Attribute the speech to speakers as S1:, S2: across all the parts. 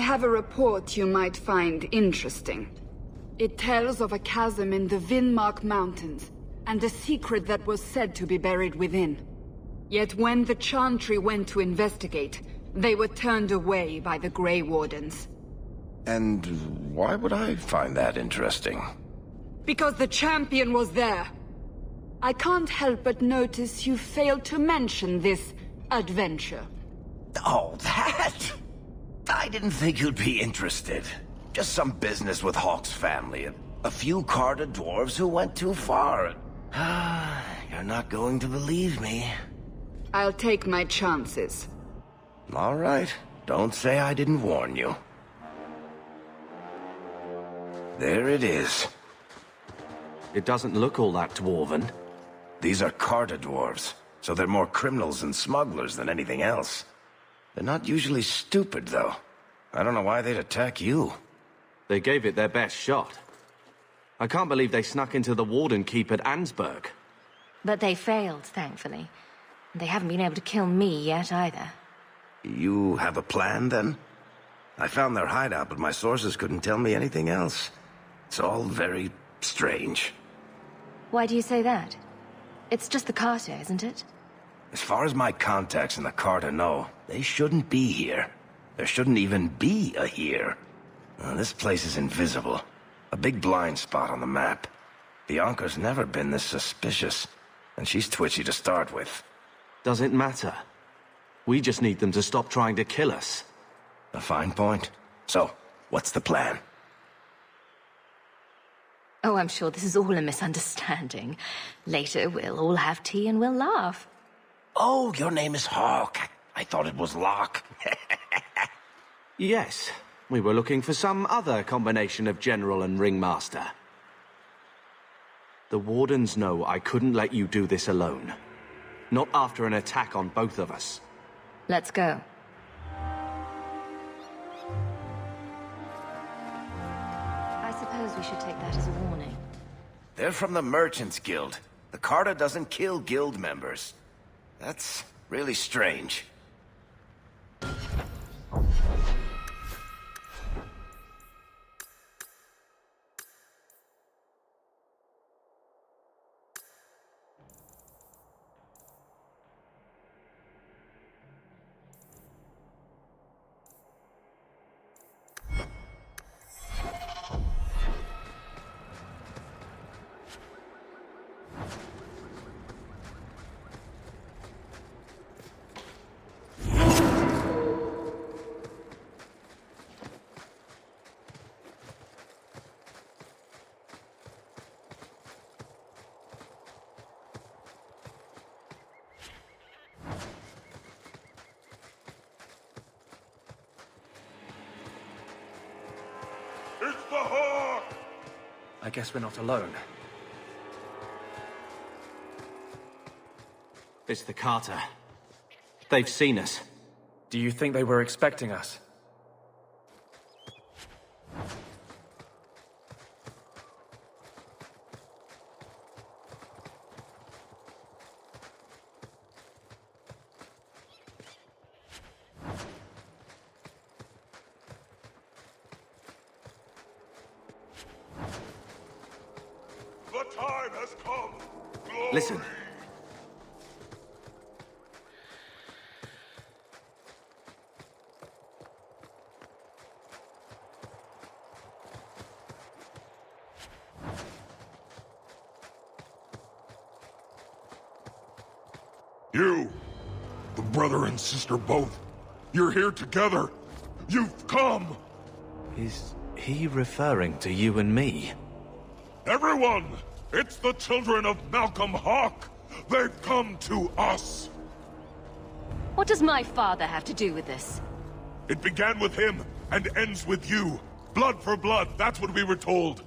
S1: have a report you might find interesting. It tells of a chasm in the Vinmark Mountains, and a secret that was said to be buried within. Yet when the Chantry went to investigate, they were turned away by the Grey Wardens.
S2: And why would I find that interesting?
S1: Because the champion was there. I can't help but notice you failed to mention this adventure.
S2: Oh, that? I didn't think you'd be interested. Just some business with Hawk's family. A few Carta dwarves who went too far. You're not going to believe me.
S1: I'll take my chances.
S2: All right. Don't say I didn't warn you. There it is.
S3: It doesn't look all that dwarven.
S2: These are Carta dwarves, so they're more criminals and smugglers than anything else. They're not usually stupid, though. I don't know why they'd attack you.
S3: They gave it their best shot. I can't believe they snuck into the Warden Keep at Ansburg.
S4: But they failed, thankfully. They haven't been able to kill me yet, either.
S2: You have a plan, then? I found their hideout, but my sources couldn't tell me anything else. It's all very strange.
S4: Why do you say that? It's just the Carta, isn't it?
S2: As far as my contacts in the Carta know, they shouldn't be here. There shouldn't even be a here. This place is invisible. A big blind spot on the map. Bianca's never been this suspicious, and she's twitchy to start with.
S3: Does it matter? We just need them to stop trying to kill us.
S2: A fine point. So, what's the plan?
S4: Oh, I'm sure this is all a misunderstanding. Later, we'll all have tea and we'll laugh.
S2: Oh, your name is Hawk. I thought it was Locke.
S3: Yes, we were looking for some other combination of General and Ringmaster. The Wardens know I couldn't let you do this alone. Not after an attack on both of us.
S4: Let's go. I suppose we should take that as a warning.
S2: They're from the Merchants Guild. The Carta doesn't kill guild members. That's really strange.
S5: It's the Hawk!
S3: I guess we're not alone. It's the Carta. They've seen us.
S6: Do you think they were expecting us?
S5: The time has come! Glory!
S3: Listen.
S5: You, the brother and sister both, you're here together. You've come!
S3: Is he referring to you and me?
S5: Everyone! It's the children of Malcolm Hawk! They've come to us!
S4: What does my father have to do with this?
S5: It began with him, and ends with you. Blood for blood, that's what we were told.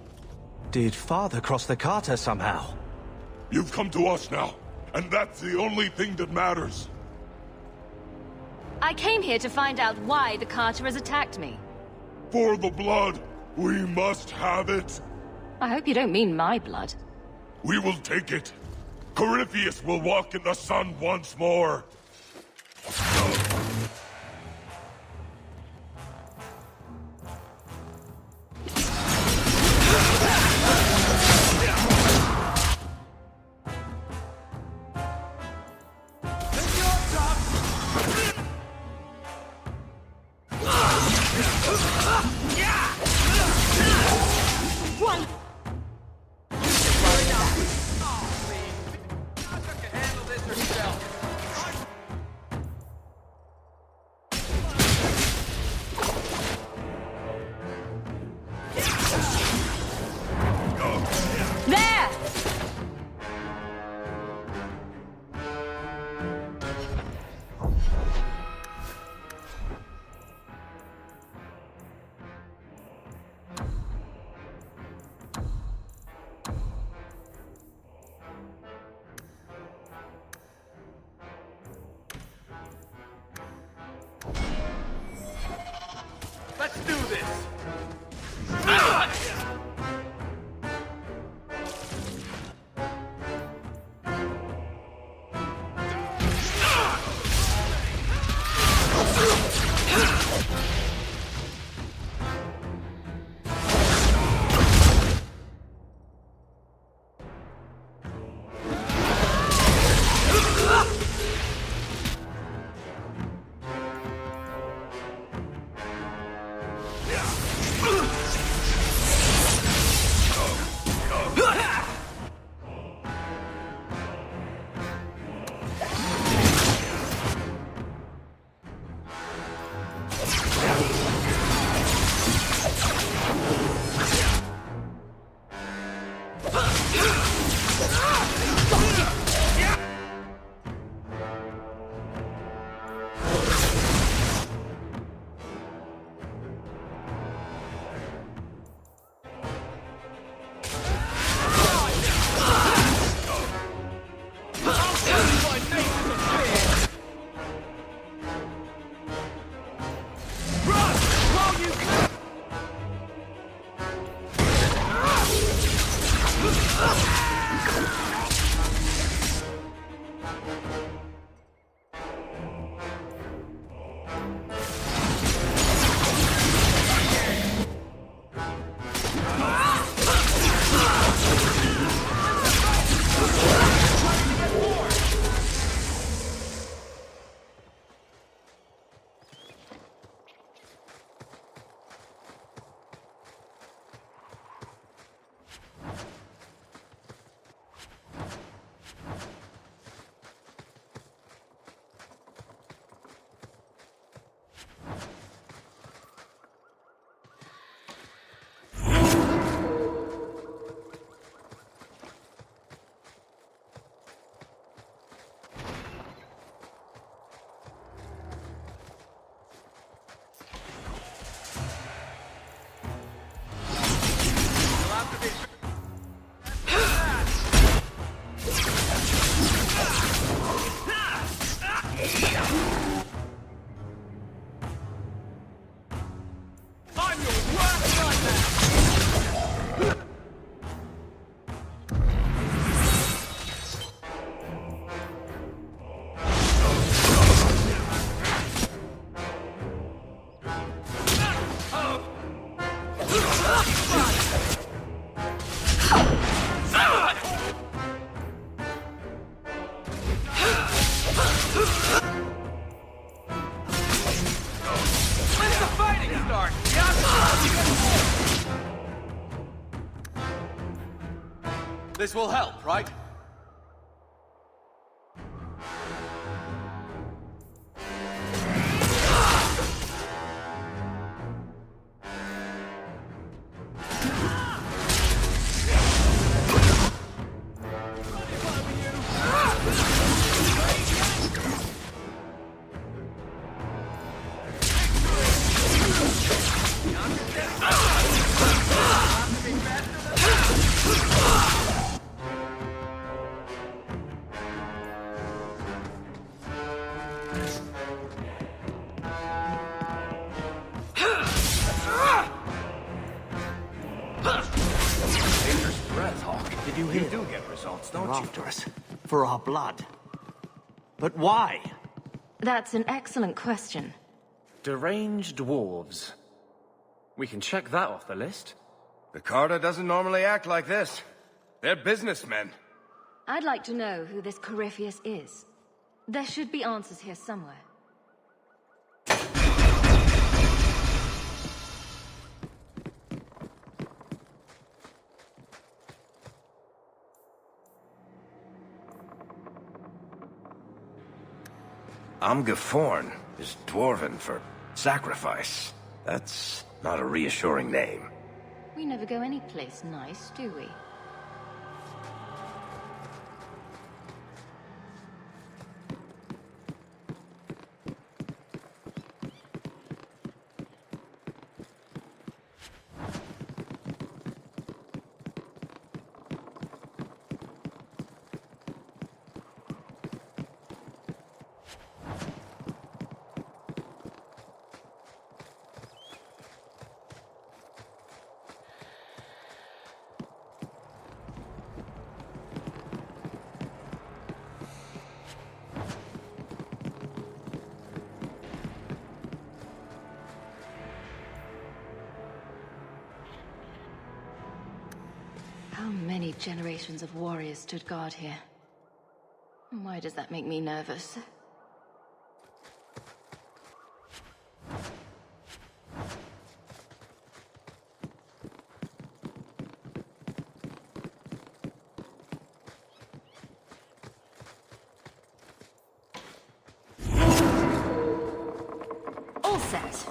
S3: Did Father cross the Carta somehow?
S5: You've come to us now, and that's the only thing that matters.
S4: I came here to find out why the Carta has attacked me.
S5: For the blood, we must have it.
S4: I hope you don't mean my blood.
S5: We will take it. Corypheus will walk in the sun once more.
S3: This will help, right?
S2: Did you hear? You do get results, don't you?
S3: After us. For our blood. But why?
S4: That's an excellent question.
S6: Deranged dwarves. We can check that off the list.
S2: The Carta doesn't normally act like this. They're businessmen.
S4: I'd like to know who this Corypheus is. There should be answers here somewhere.
S2: Amgaforn is Dwarven for sacrifice. That's not a reassuring name.
S4: We never go any place nice, do we? How many generations of warriors stood guard here? Why does that make me nervous? All set.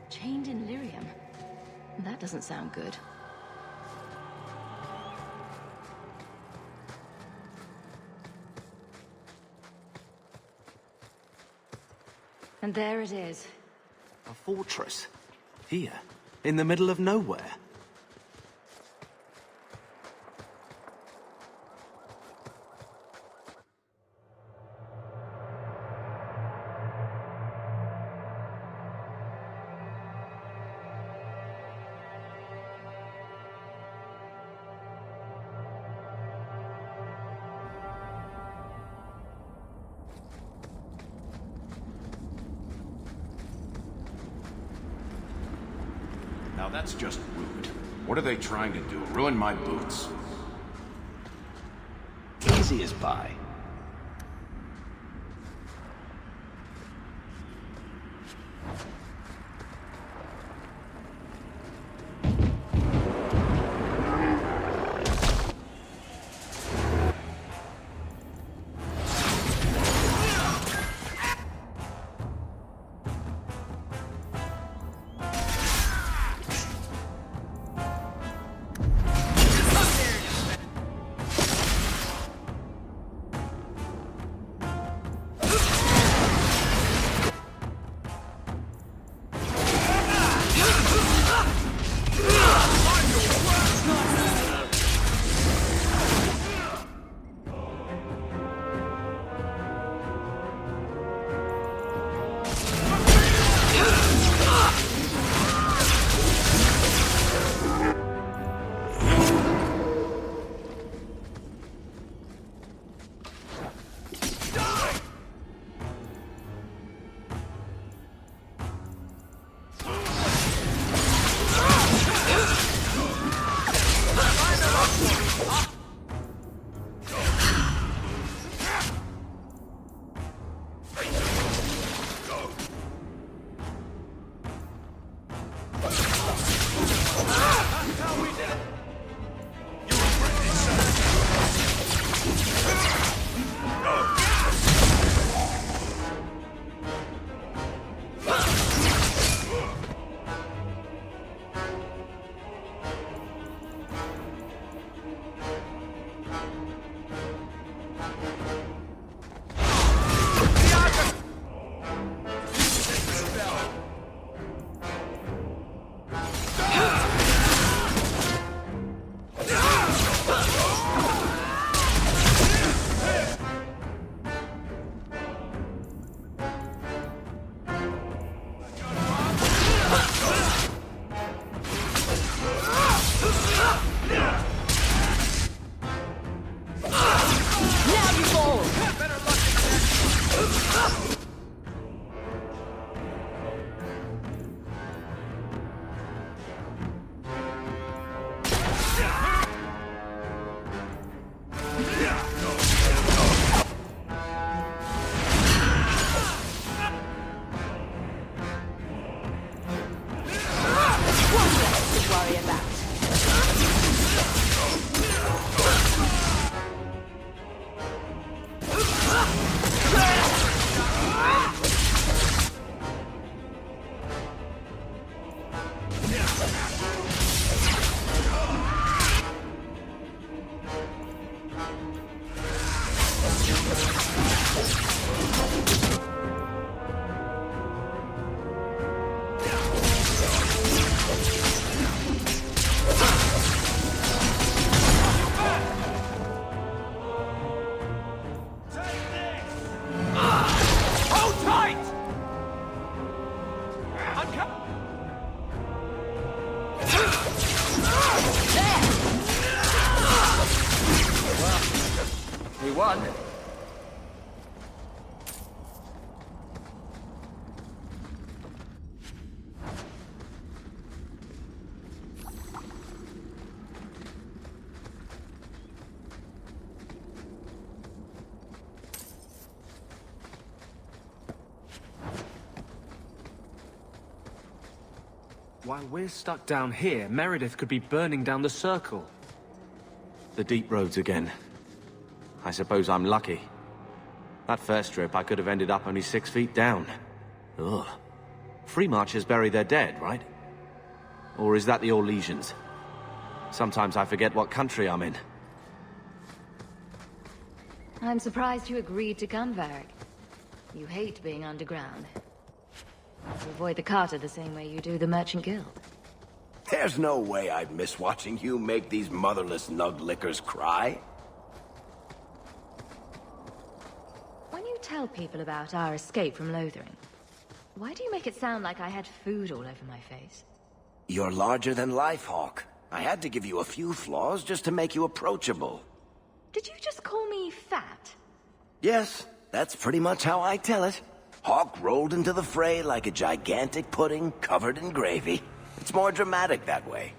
S4: Chained in lyrium. That doesn't sound good. And there it is.
S3: A fortress. Here. In the middle of nowhere.
S7: Now that's just rude. What are they trying to do? Ruin my boots?
S2: Easy as pie.
S6: We won. While we're stuck down here, Meredith could be burning down the circle.
S3: The deep roads again. I suppose I'm lucky. That first trip, I could have ended up only 6 feet down. Ugh. Free marchers bury their dead, right? Or is that the Orlesians? Sometimes I forget what country I'm in.
S4: I'm surprised you agreed to come, Varric. You hate being underground. You avoid the Carter the same way you do the Merchant Guild.
S2: There's no way I'd miss watching you make these motherless nug-lickers cry.
S4: When you tell people about our escape from Lothering, why do you make it sound like I had food all over my face?
S2: You're larger than life, Hawk. I had to give you a few flaws just to make you approachable.
S4: Did you just call me fat?
S2: Yes, that's pretty much how I tell it. Hawk rolled into the fray like a gigantic pudding covered in gravy. It's more dramatic that way.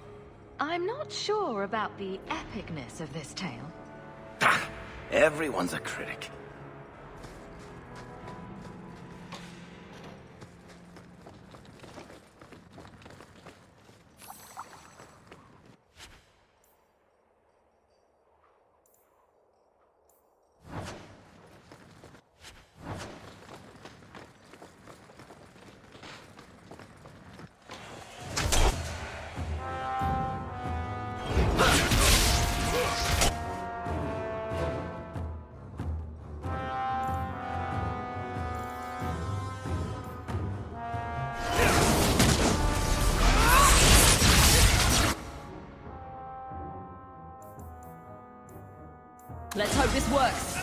S4: I'm not sure about the epicness of this tale.
S2: Everyone's a critic.
S1: Let's hope this works.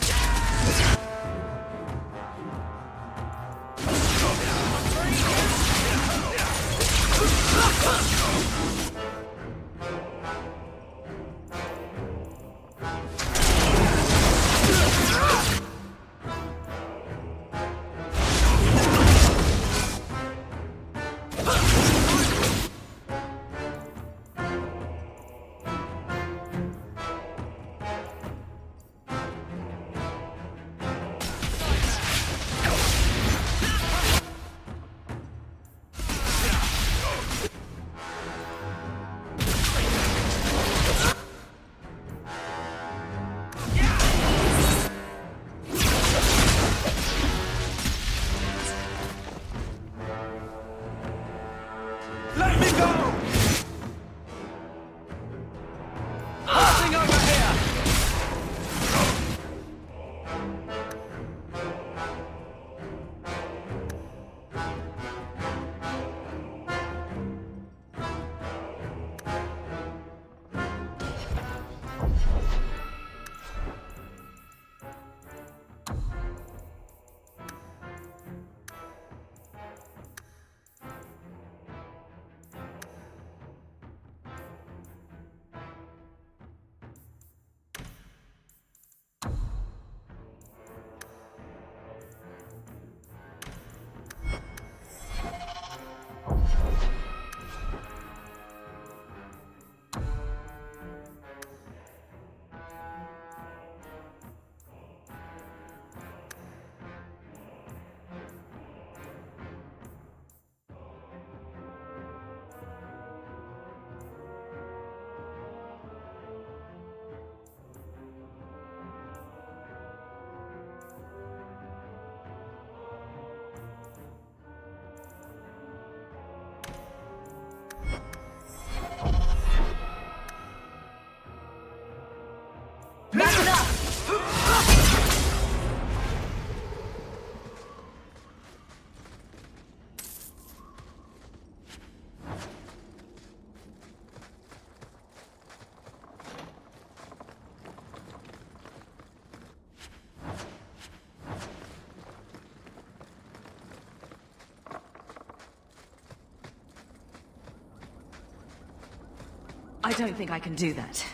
S4: I don't think I can do that.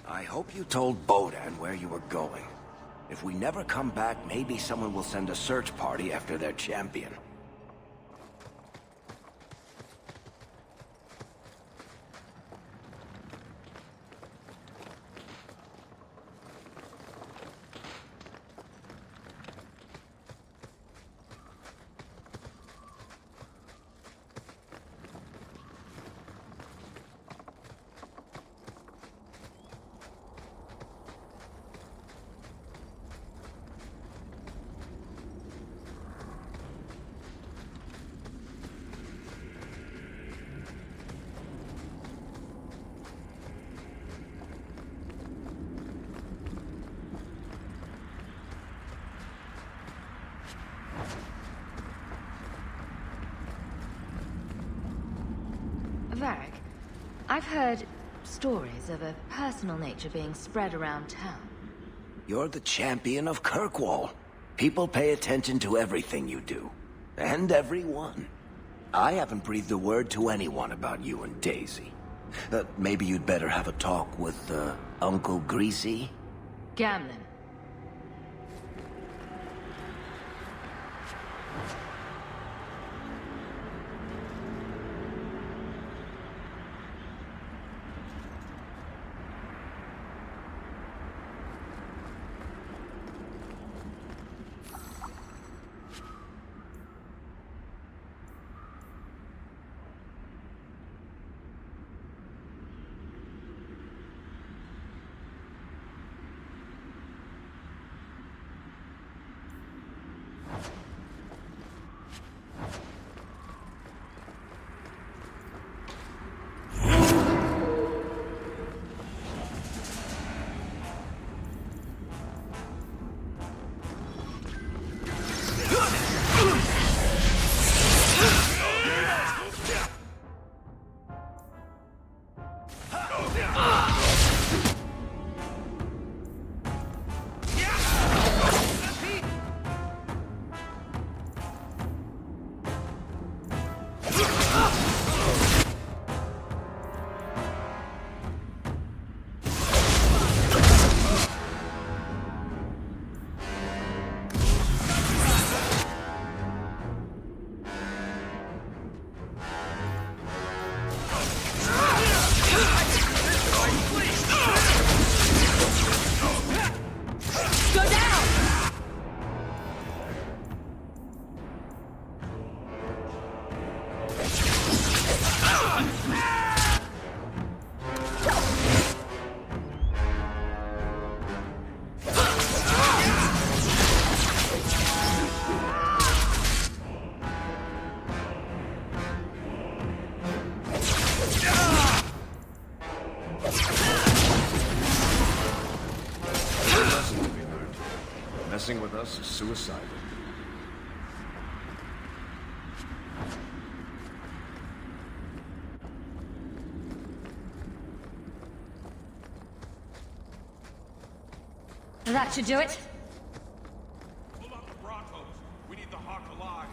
S2: I hope you told Bodan where you were going. If we never come back, maybe someone will send a search party after their champion.
S4: Varric, I've heard stories of a personal nature being spread around town.
S2: You're the champion of Kirkwall. People pay attention to everything you do. And everyone. I haven't breathed a word to anyone about you and Daisy. Maybe you'd better have a talk with, Uncle Greasy?
S4: Gamlin.
S7: Messing with us is suicidal.
S4: That should do it.
S5: Pull out the Brontos. We need the Hawk alive.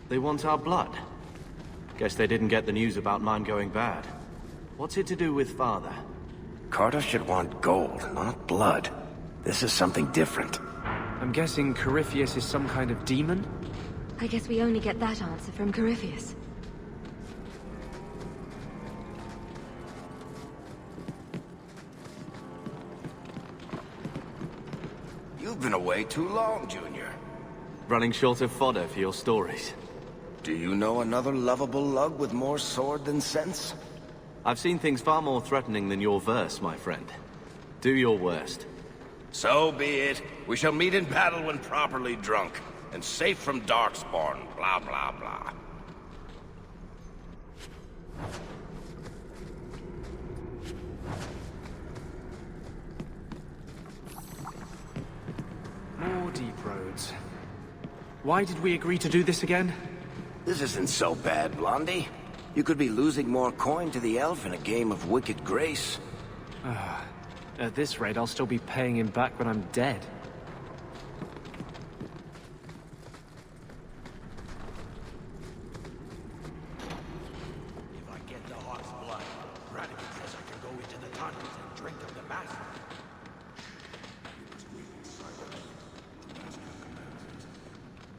S3: They want our blood. Guess they didn't get the news about mine going bad. What's it to do with Father?
S2: Carter should want gold, not blood. This is something different.
S6: I'm guessing Corypheus is some kind of demon?
S4: I guess we only get that answer from Corypheus.
S2: You've been away too long, Junior.
S3: Running short of fodder for your stories.
S2: Do you know another lovable lug with more sword than sense?
S3: I've seen things far more threatening than your verse, my friend. Do your worst.
S2: So be it. We shall meet in battle when properly drunk, and safe from Darkspawn, blah blah blah.
S6: More deep roads. Why did we agree to do this again?
S2: This isn't so bad, Blondie. You could be losing more coin to the elf in a game of Wicked Grace.
S6: At this rate, I'll still be paying him back when I'm dead.
S2: If I get the Hawk's blood, Radigan says I can go into the tunnels and drink of the master.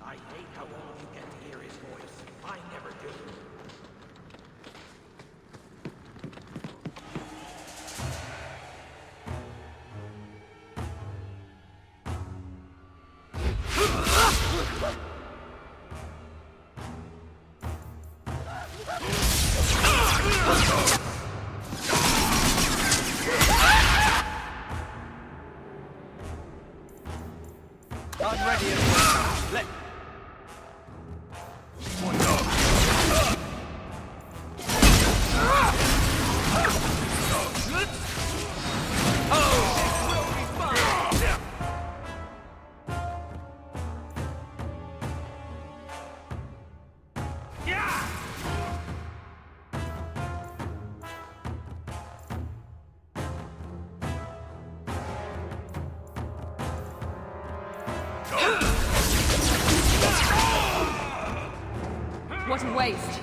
S2: I hate how all of you get to hear his voice. I never do.
S3: I'm ready as well. Let...
S1: What a waste!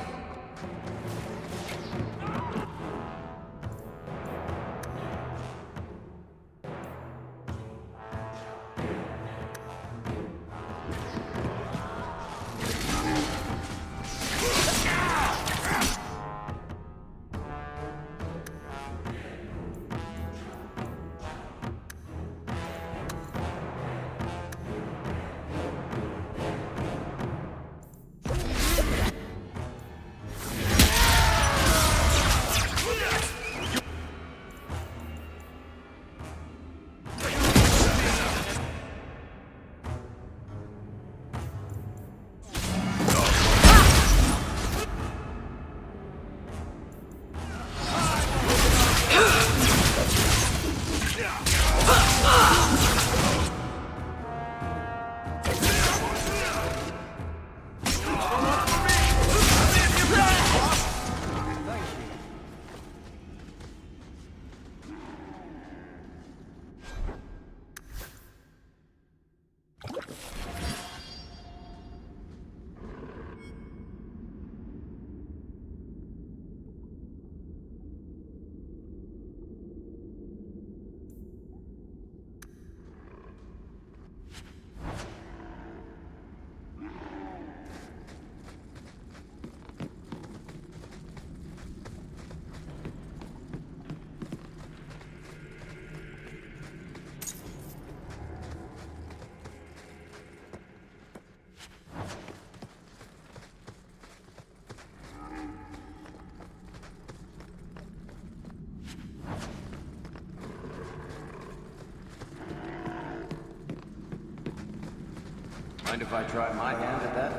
S7: Mind if I try my hand at that?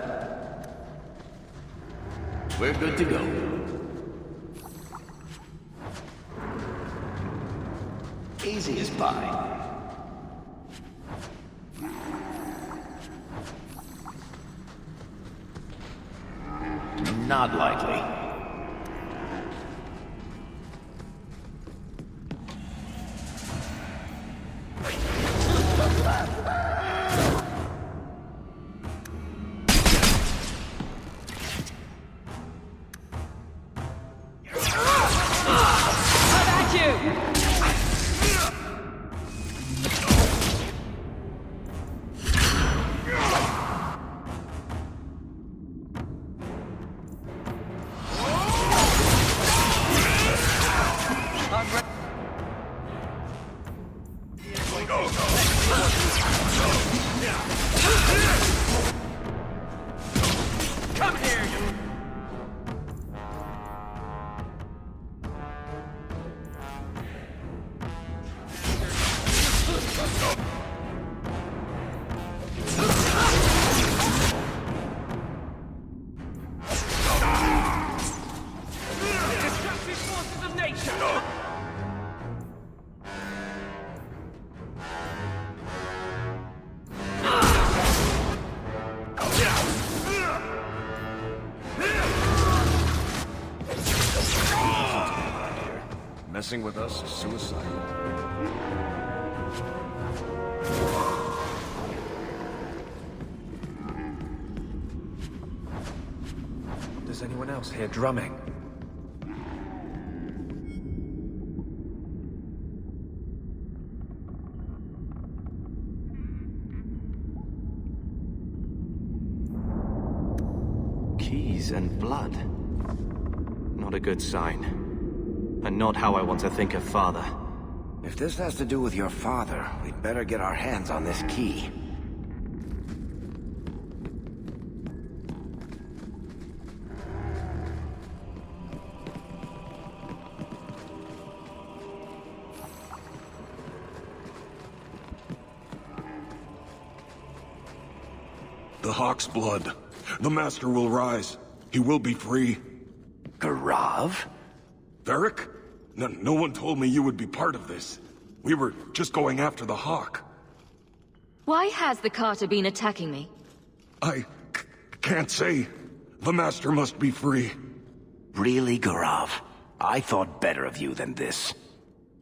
S7: We're good to go. Easy as pie. Not likely.
S2: Messing with us is suicidal.
S6: Does anyone else hear drumming?
S3: Keys and blood. Not a good sign. And not how I want to think of Father.
S2: If this has to do with your father, we'd better get our hands on this key.
S5: The Hawk's blood. The Master will rise. He will be free.
S2: Garav?
S5: Varric? No one told me you would be part of this. We were just going after the Hawk.
S4: Why has the Carter been attacking me?
S5: I can't say. The Master must be free.
S2: Really, Garav? I thought better of you than this.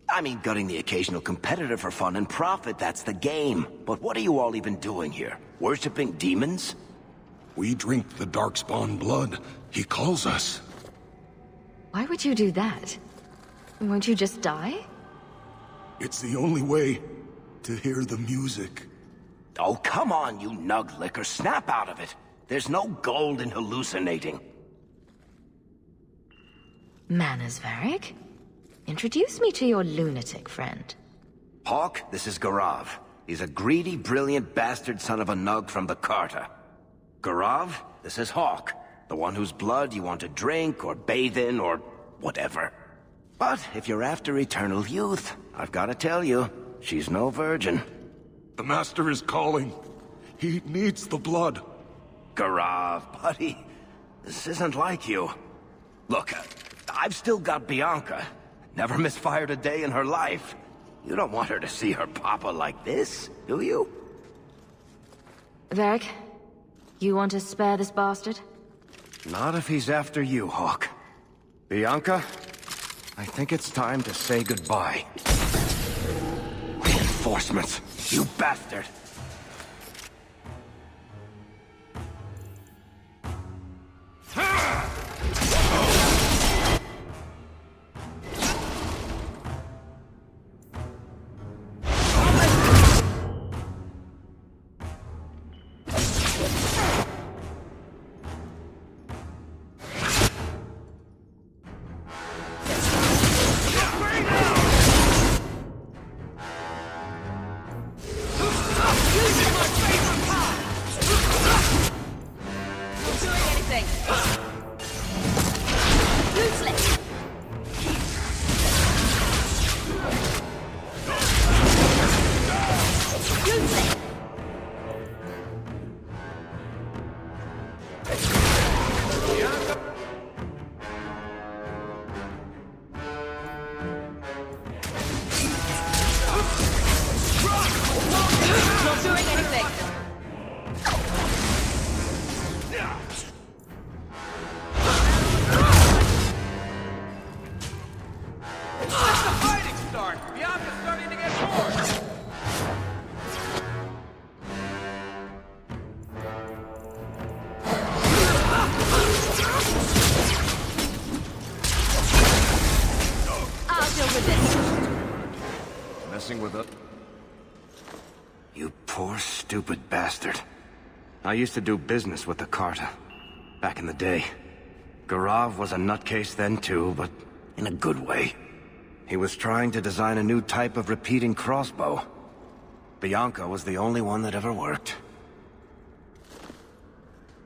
S2: I mean, gutting the occasional competitor for fun and profit, that's the game. But what are you all even doing here? Worshipping demons?
S5: We drink the Darkspawn blood. He calls us.
S4: Why would you do that? Won't you just die?
S5: It's the only way to hear the music.
S2: Oh, come on, you nug licker. Snap out of it. There's no gold in hallucinating.
S4: Manners, Varric. Introduce me to your lunatic friend.
S2: Hawk, this is Garav. He's a greedy, brilliant bastard son of a nug from the Carter. Garav, this is Hawk. The one whose blood you want to drink, or bathe in, or whatever. But if you're after eternal youth, I've got to tell you, she's no virgin.
S5: The Master is calling. He needs the blood.
S2: Garav, buddy, this isn't like you. Look, I've still got Bianca. Never misfired a day in her life. You don't want her to see her papa like this, do you?
S4: Varric, you want to spare this bastard?
S2: Not if he's after you, Hawk. Bianca, I think it's time to say goodbye. Reinforcements, you bastard!
S6: Let the fighting start! Bianca's starting to get bored!
S4: I'll deal with this.
S7: Messing with it.
S2: You poor, stupid bastard. I used to do business with the Carta. Back in the day. Garav was a nutcase then too, but in a good way. He was trying to design a new type of repeating crossbow. Bianca was the only one that ever worked.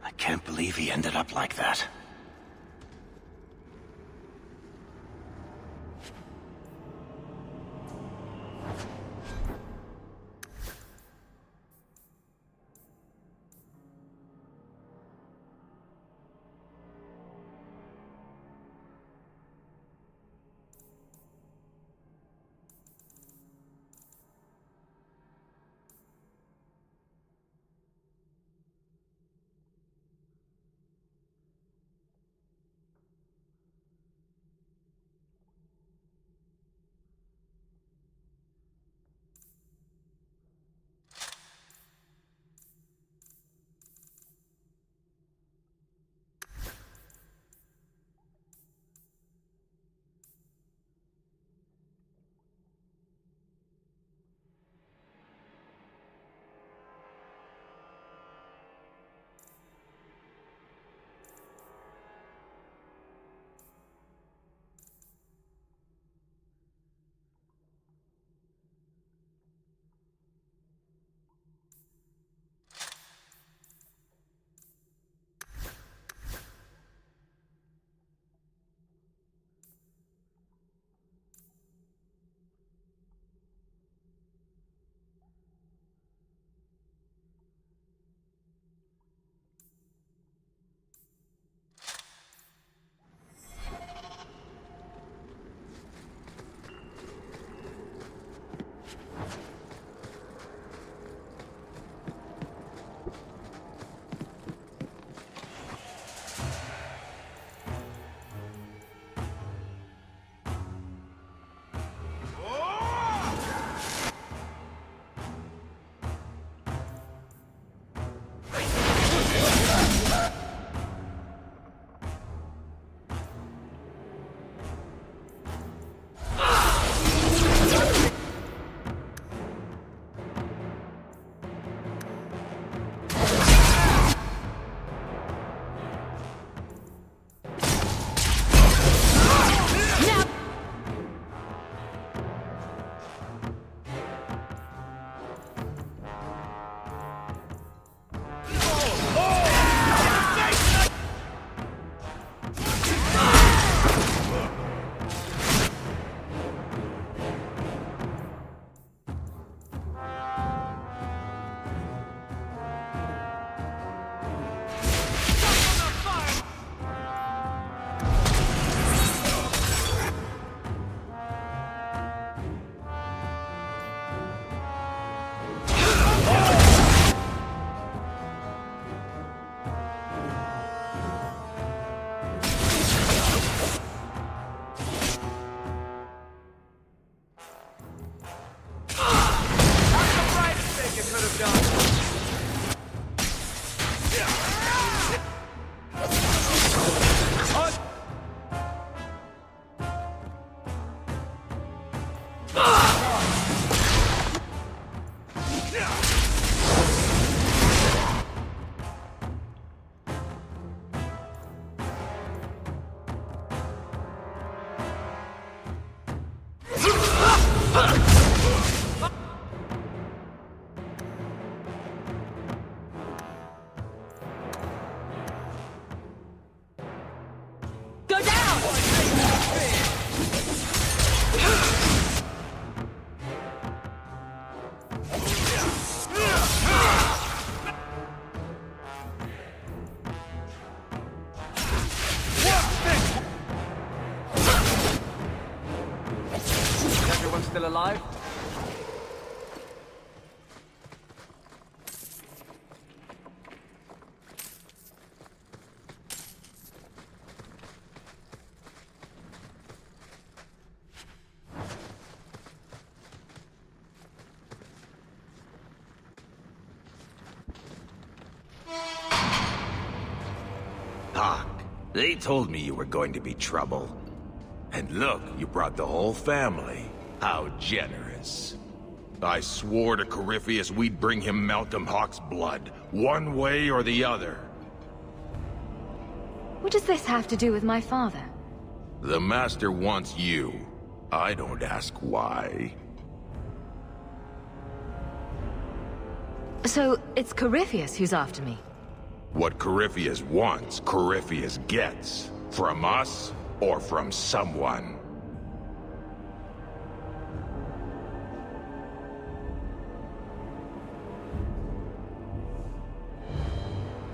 S2: I can't believe he ended up like that.
S6: Still alive?
S8: Hawk, they told me you were going to be trouble. And look, you brought the whole family. How generous. I swore to Corypheus we'd bring him Malcolm Hawk's blood, one way or the other.
S4: What does this have to do with my father?
S8: The Master wants you. I don't ask why.
S4: So, it's Corypheus who's after me?
S8: What Corypheus wants, Corypheus gets. From us, or from someone.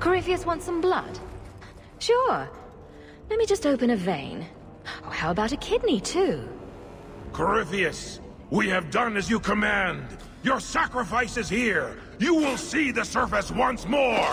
S4: Corypheus wants some blood? Sure. Let me just open a vein. Oh, how about a kidney, too?
S5: Corypheus, we have done as you command. Your sacrifice is here. You will see the surface once more.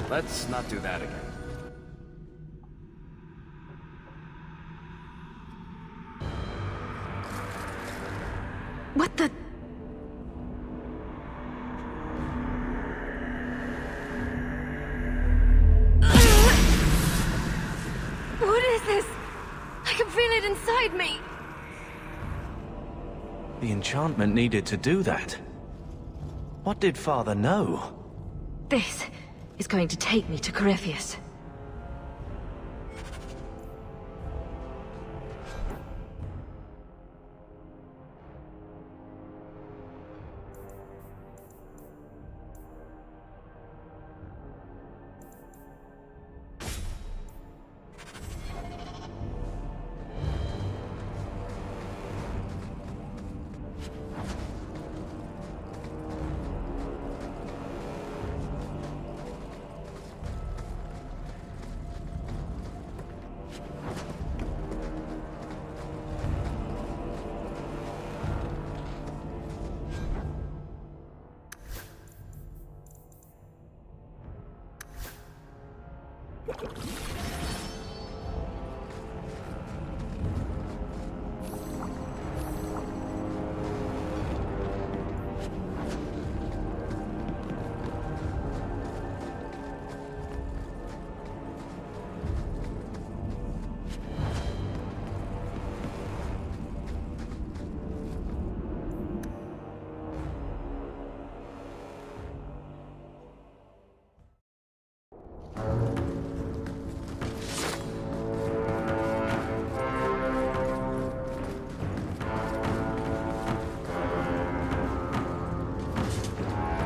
S6: Let's not do that again.
S4: What the... What is this? inside me!
S3: The enchantment needed to do that. What did Father know?
S4: This is going to take me to Corypheus.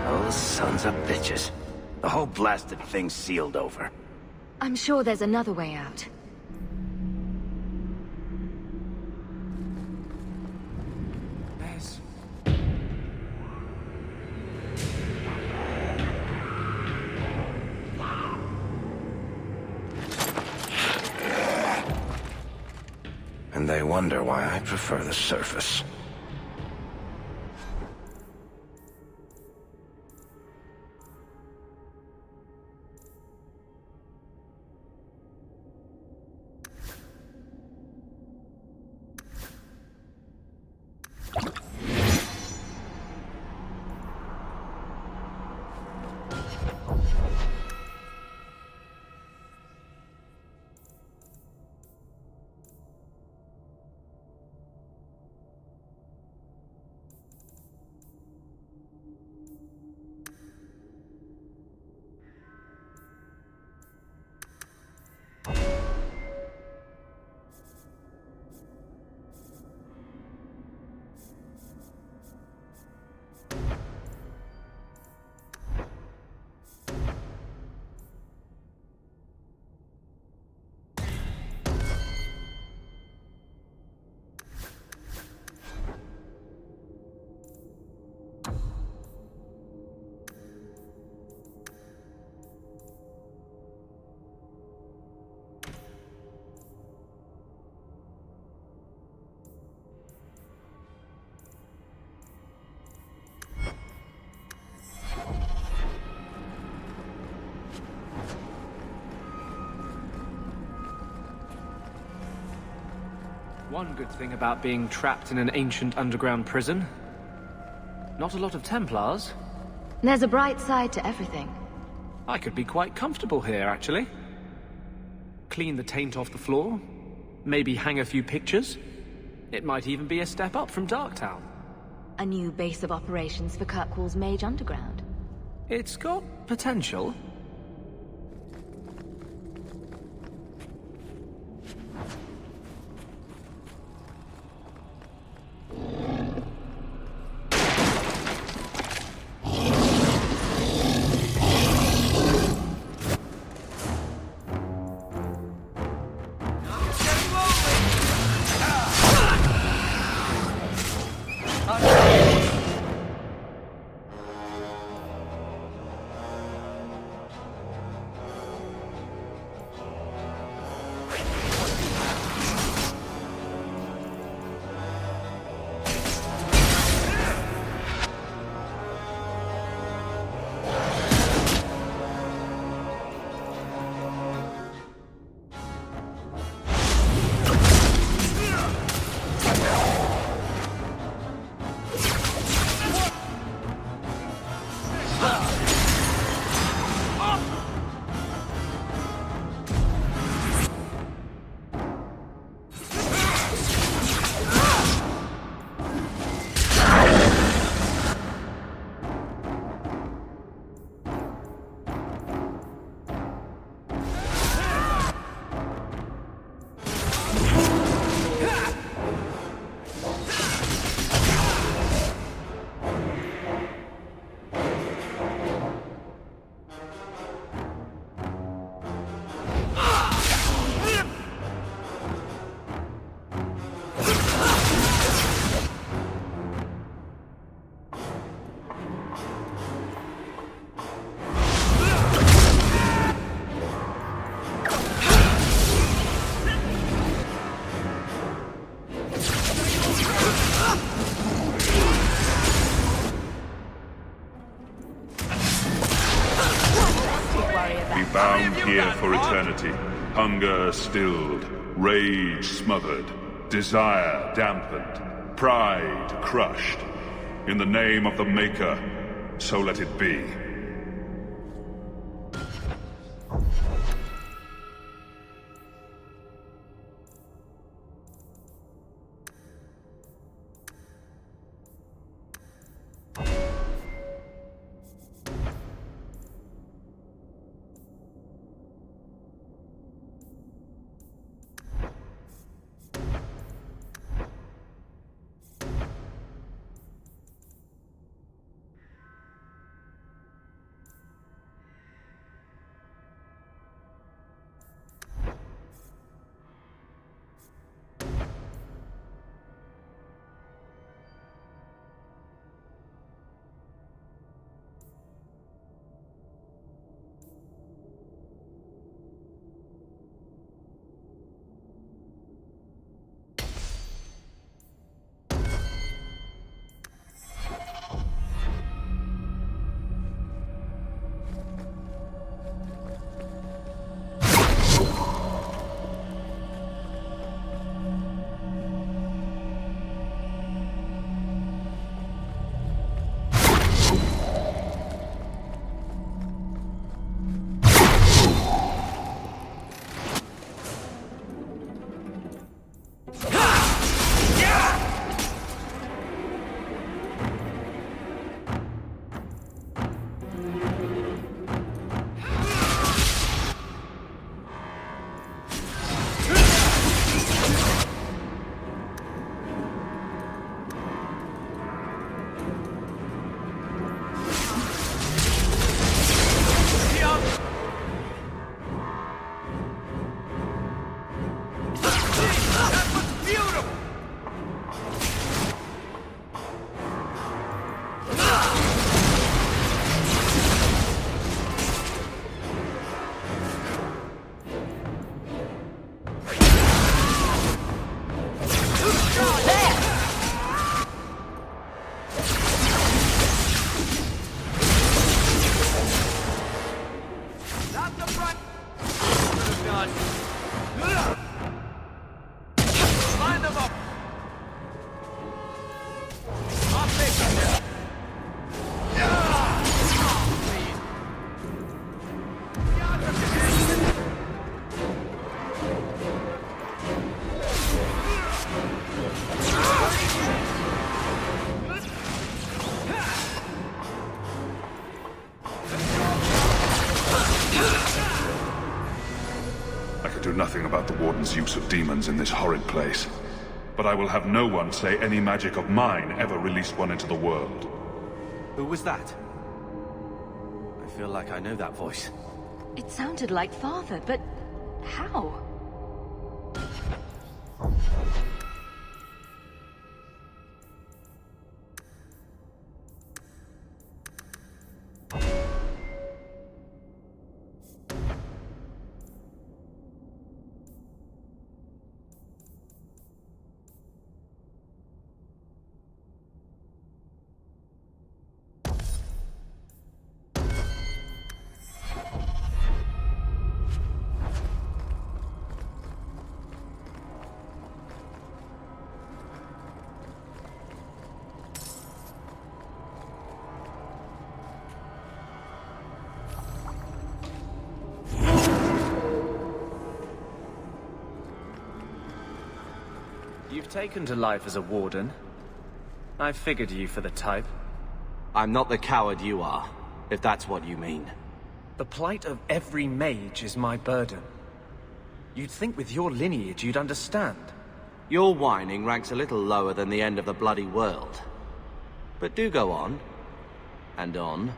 S2: Those sons of bitches. The whole blasted thing's sealed over.
S4: I'm sure there's another way out.
S2: And they wonder why I prefer the surface.
S6: One good thing about being trapped in an ancient underground prison. Not a lot of Templars.
S4: There's a bright side to everything.
S6: I could be quite comfortable here, actually. Clean the taint off the floor. Maybe hang a few pictures. It might even be a step up from Darktown.
S4: A new base of operations for Kirkwall's Mage Underground.
S6: It's got potential.
S9: Fire for eternity. Hunger stilled. Rage smothered. Desire dampened. Pride crushed. In the name of the Maker, so let it be. Nothing about the Warden's use of demons in this horrid place. But I will have no one say any magic of mine ever released one into the world.
S3: Who was that? I feel like I know that voice.
S4: It sounded like Father, but how?
S6: You've taken to life as a warden. I figured you for the type.
S3: I'm not the coward you are, if that's what you mean.
S6: The plight of every mage is my burden. You'd think with your lineage you'd understand.
S3: Your whining ranks a little lower than the end of the bloody world. But do go on. And on.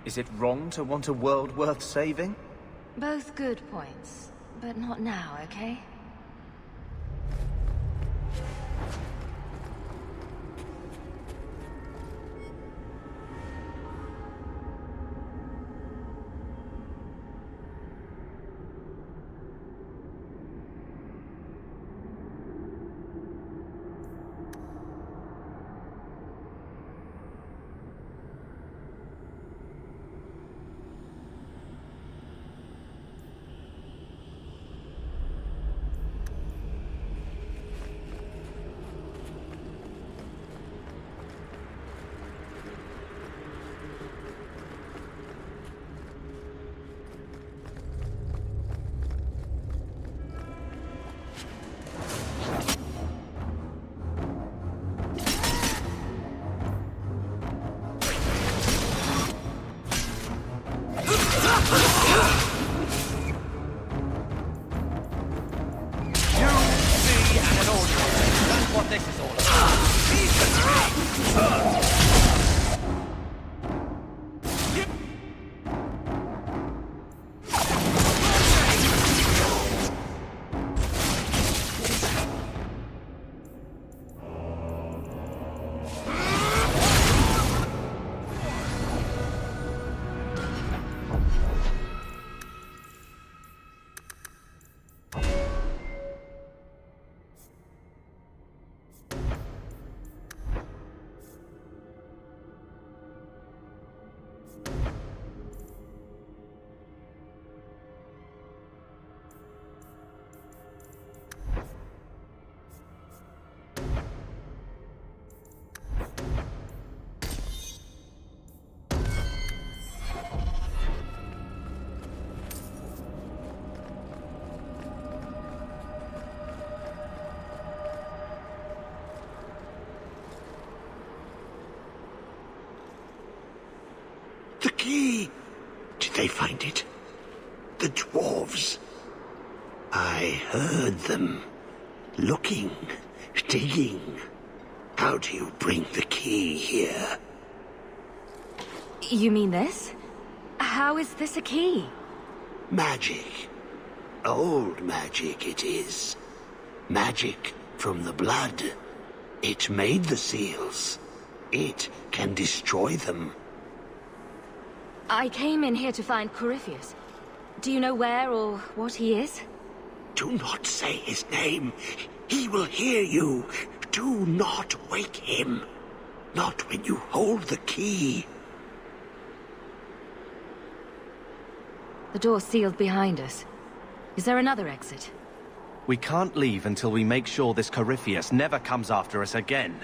S6: Is it wrong to want a world worth saving?
S4: Both good points, but not now, okay?
S10: this is all about.
S11: The key! Did they find it? The dwarves. I heard them. Looking, digging. How do you bring the key here?
S4: You mean this? How is this a key?
S11: Magic. Old magic it is. Magic from the blood. It made the seals. It can destroy them.
S4: I came in here to find Corypheus. Do you know where or what he is?
S11: Do not say his name. He will hear you. Do not wake him. Not when you hold the key.
S4: The door's sealed behind us. Is there another exit?
S3: We can't leave until we make sure this Corypheus never comes after us again.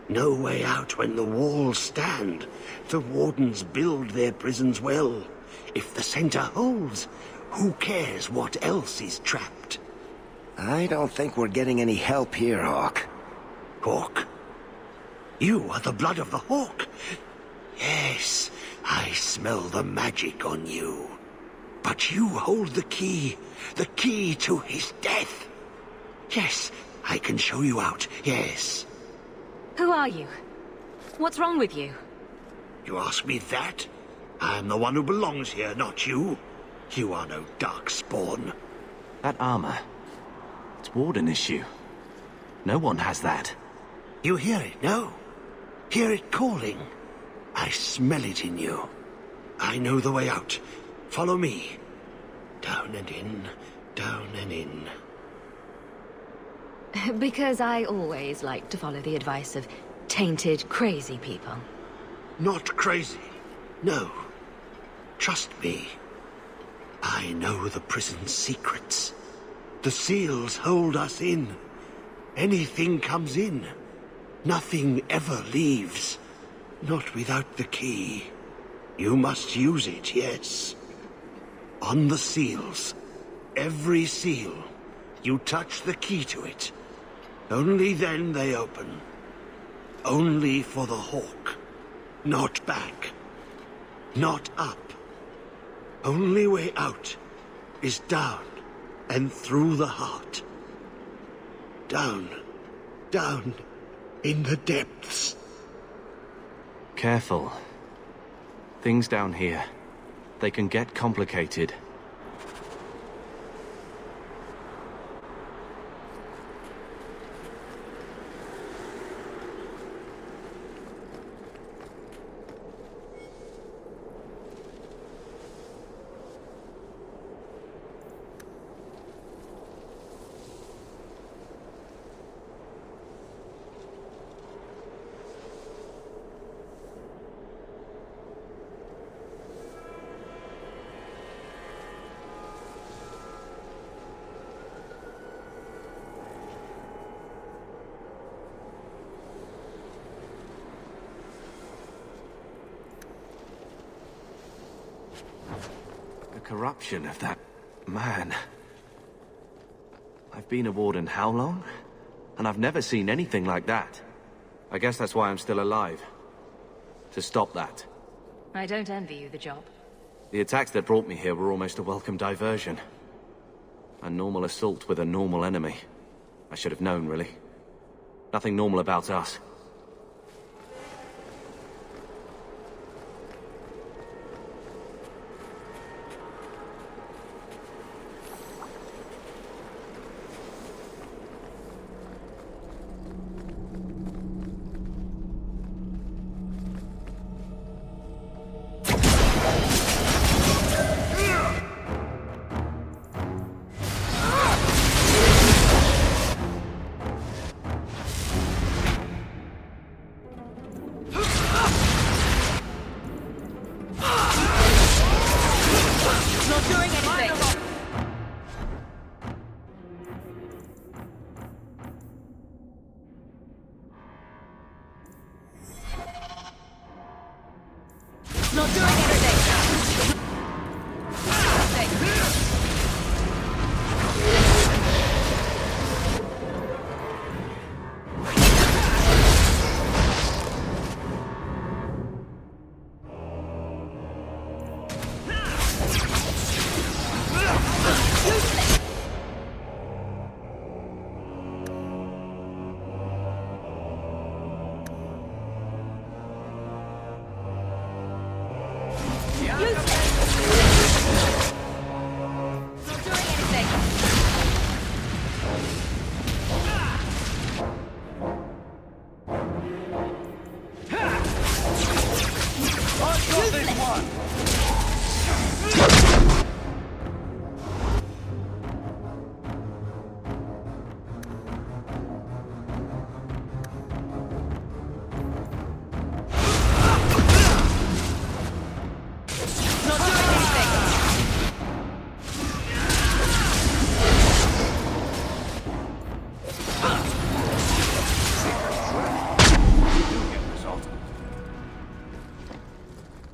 S11: No way out when the walls stand. The wardens build their prisons well. If the center holds, who cares what else is trapped?
S2: I don't think we're getting any help here, Hawk.
S11: Hawk? You are the blood of the Hawk. Yes, I smell the magic on you. But you hold the key to his death. Yes, I can show you out, yes.
S4: Who are you? What's wrong with you?
S11: You ask me that? I'm the one who belongs here, not you. You are no darkspawn.
S3: That armor, it's Warden issue. No one has that.
S11: You hear it, no? Hear it calling. I smell it in you. I know the way out. Follow me. Down and in, down and in.
S4: Because I always like to follow the advice of tainted, crazy people.
S11: Not crazy. No. Trust me. I know the prison's secrets. The seals hold us in. Anything comes in. Nothing ever leaves. Not without the key. You must use it, yes. On the seals. Every seal. You touch the key to it. Only then they open. Only for the Hawk. Not back. Not up. Only way out is down and through the heart. Down. Down in the depths.
S3: Careful. Things down here, they can get complicated. Corruption of that man. I've been a warden how long? And I've never seen anything like that. I guess that's why I'm still alive. To stop that.
S4: I don't envy you the job.
S3: The attacks that brought me here were almost a welcome diversion. A normal assault with a normal enemy. I should have known, really. Nothing normal about us.
S4: Not doing anything!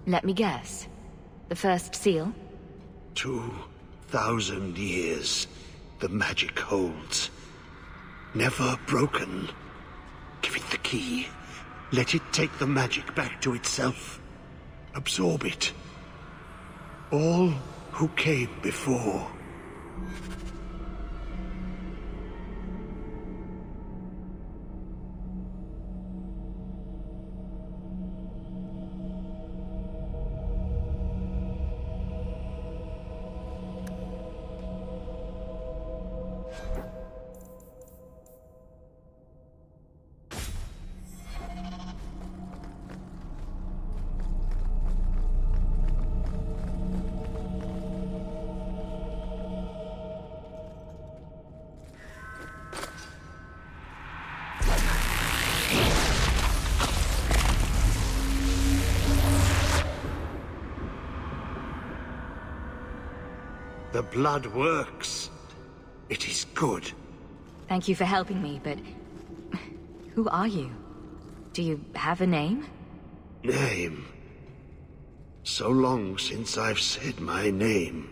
S4: Let me guess. The first seal?
S11: 2,000 years the magic holds. Never broken. Give it the key. Let it take the magic back to itself. Absorb it. All who came before. The blood works. It is good.
S4: Thank you for helping me, but... who are you? Do you have a name?
S11: Name? So long since I've said my name.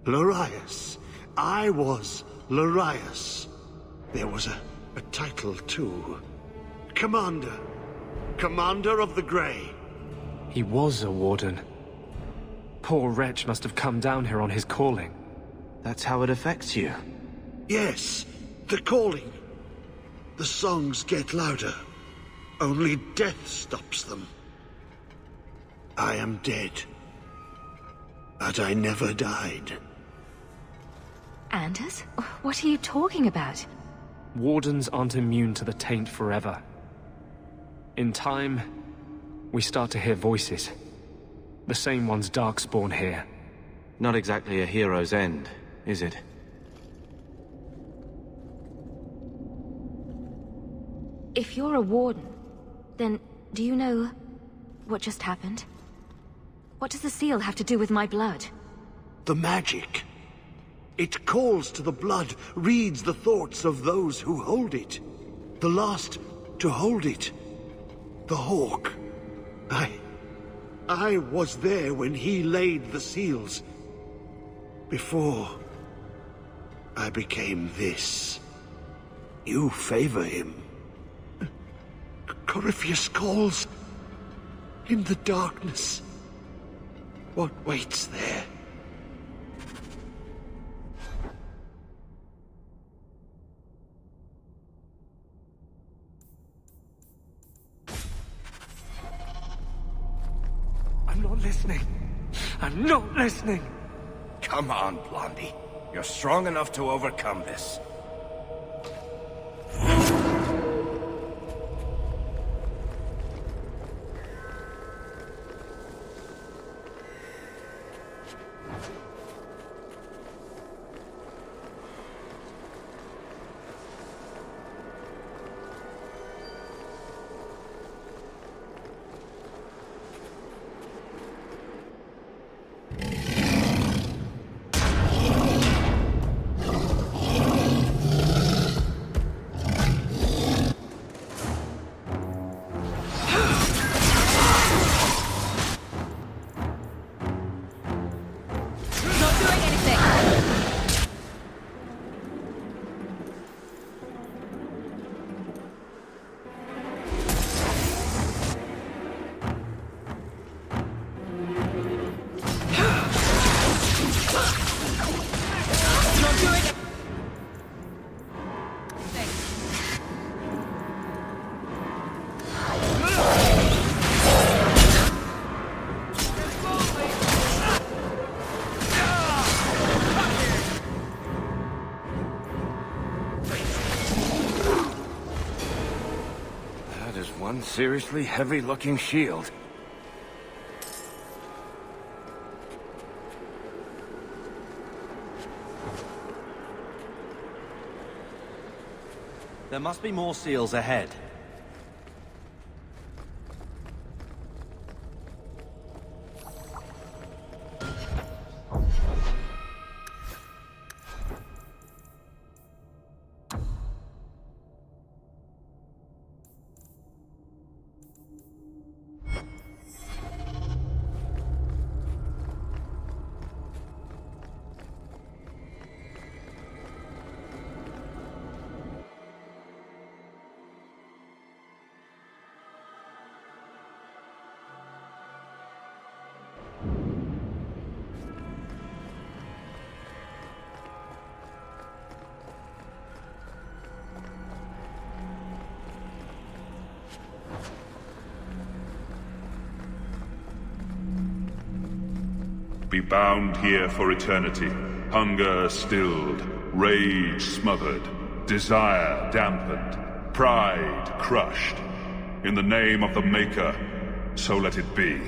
S11: Larius. I was Larius. There was a title, too. Commander. Commander of the Grey.
S6: He was a warden. Poor wretch must have come down here on his calling.
S3: That's how it affects you.
S11: Yes, the calling. The songs get louder. Only death stops them. I am dead. But I never died.
S4: Anders? What are you talking about?
S6: Wardens aren't immune to the taint forever. In time, we start to hear voices. The same ones Darkspawn hear.
S3: Not exactly a hero's end, is it?
S4: If you're a warden, then do you know what just happened? What does the seal have to do with my blood?
S11: The magic. It calls to the blood, reads the thoughts of those who hold it. The last to hold it. The Hawk. I was there when he laid the seals. Before I became this. You favor him. Corypheus calls. In the darkness. What waits there?
S6: not listening. I'm not listening.
S2: Come on, Blondie. You're strong enough to overcome this. One seriously heavy-looking shield.
S3: There must be more seals ahead.
S9: Be bound here for eternity. Hunger stilled, rage smothered, desire dampened, pride crushed. In the name of the Maker, so let it be.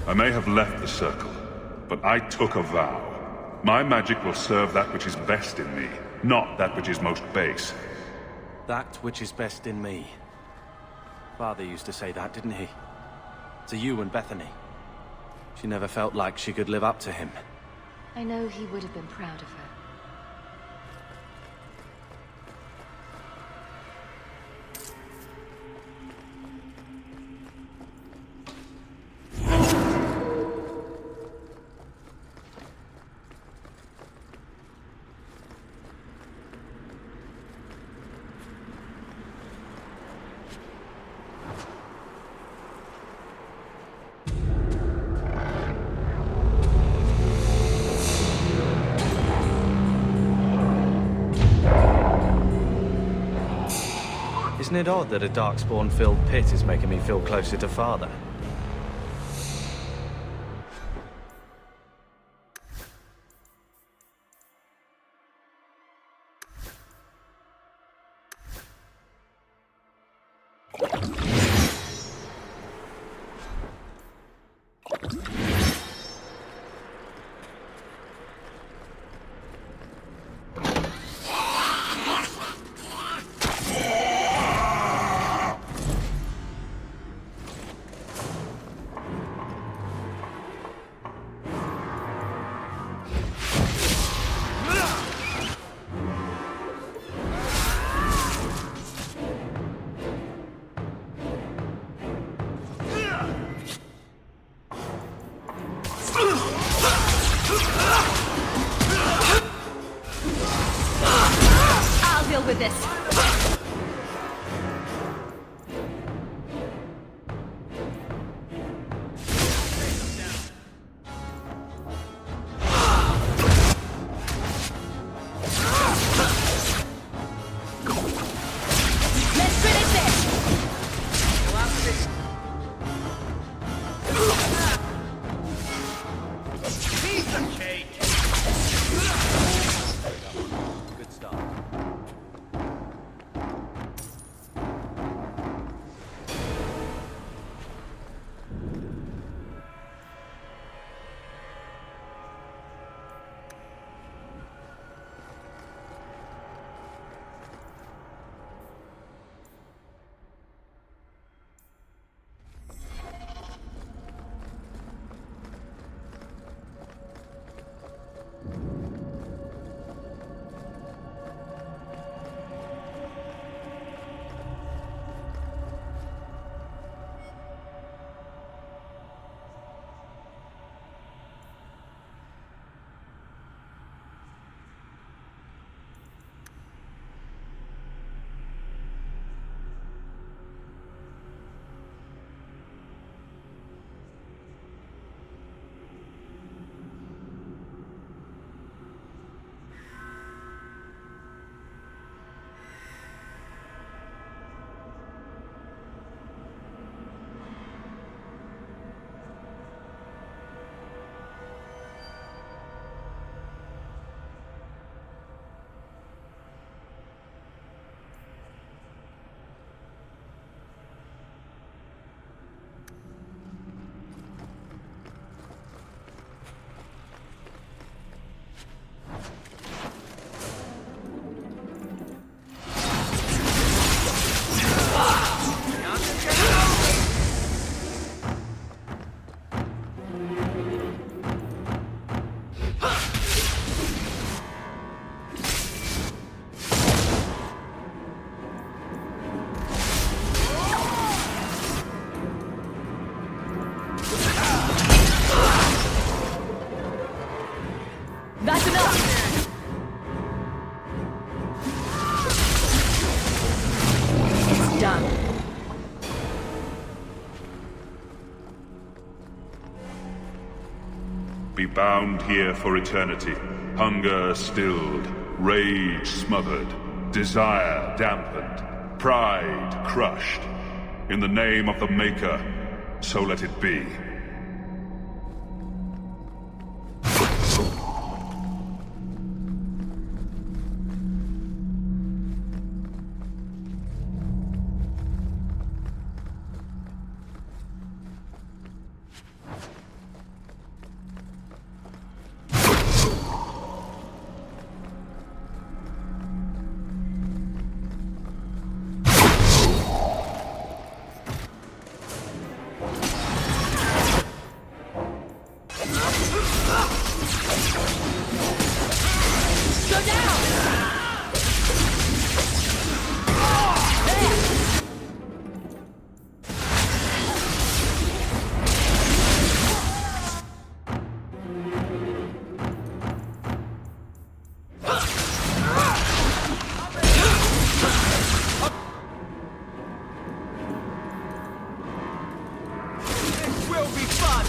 S9: I may have left the circle, but I took a vow. My magic will serve that which is best in me, not that which is most base.
S3: That which is best in me. Father used to say that, didn't he? To you and Bethany. She never felt like she could live up to him.
S4: I know he would have been proud of her.
S3: Isn't it odd that a darkspawn-filled pit is making me feel closer to Father?
S4: I'll deal with this. Let's finish this.
S10: Piece of cake.
S3: Good start.
S4: That's enough. It's done.
S9: Be bound here for eternity. Hunger stilled, rage smothered, desire dampened, pride crushed. In the name of the Maker, so let it be.
S10: Tomorrow be fun!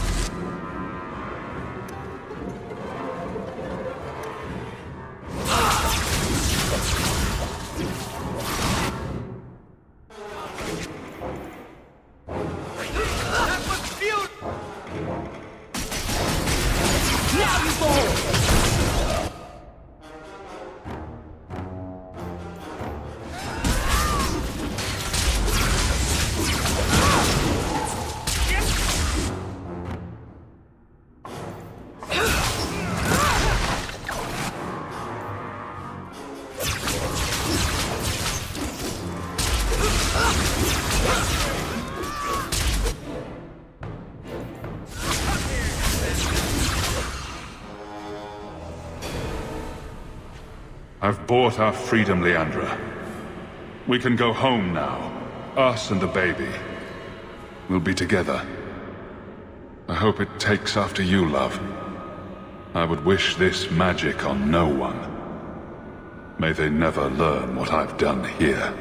S10: That was beautiful! Now you go!
S9: I've bought our freedom, Leandra. We can go home now. Us and the baby. We'll be together. I hope it takes after you, love. I would wish this magic on no one. May they never learn what I've done here.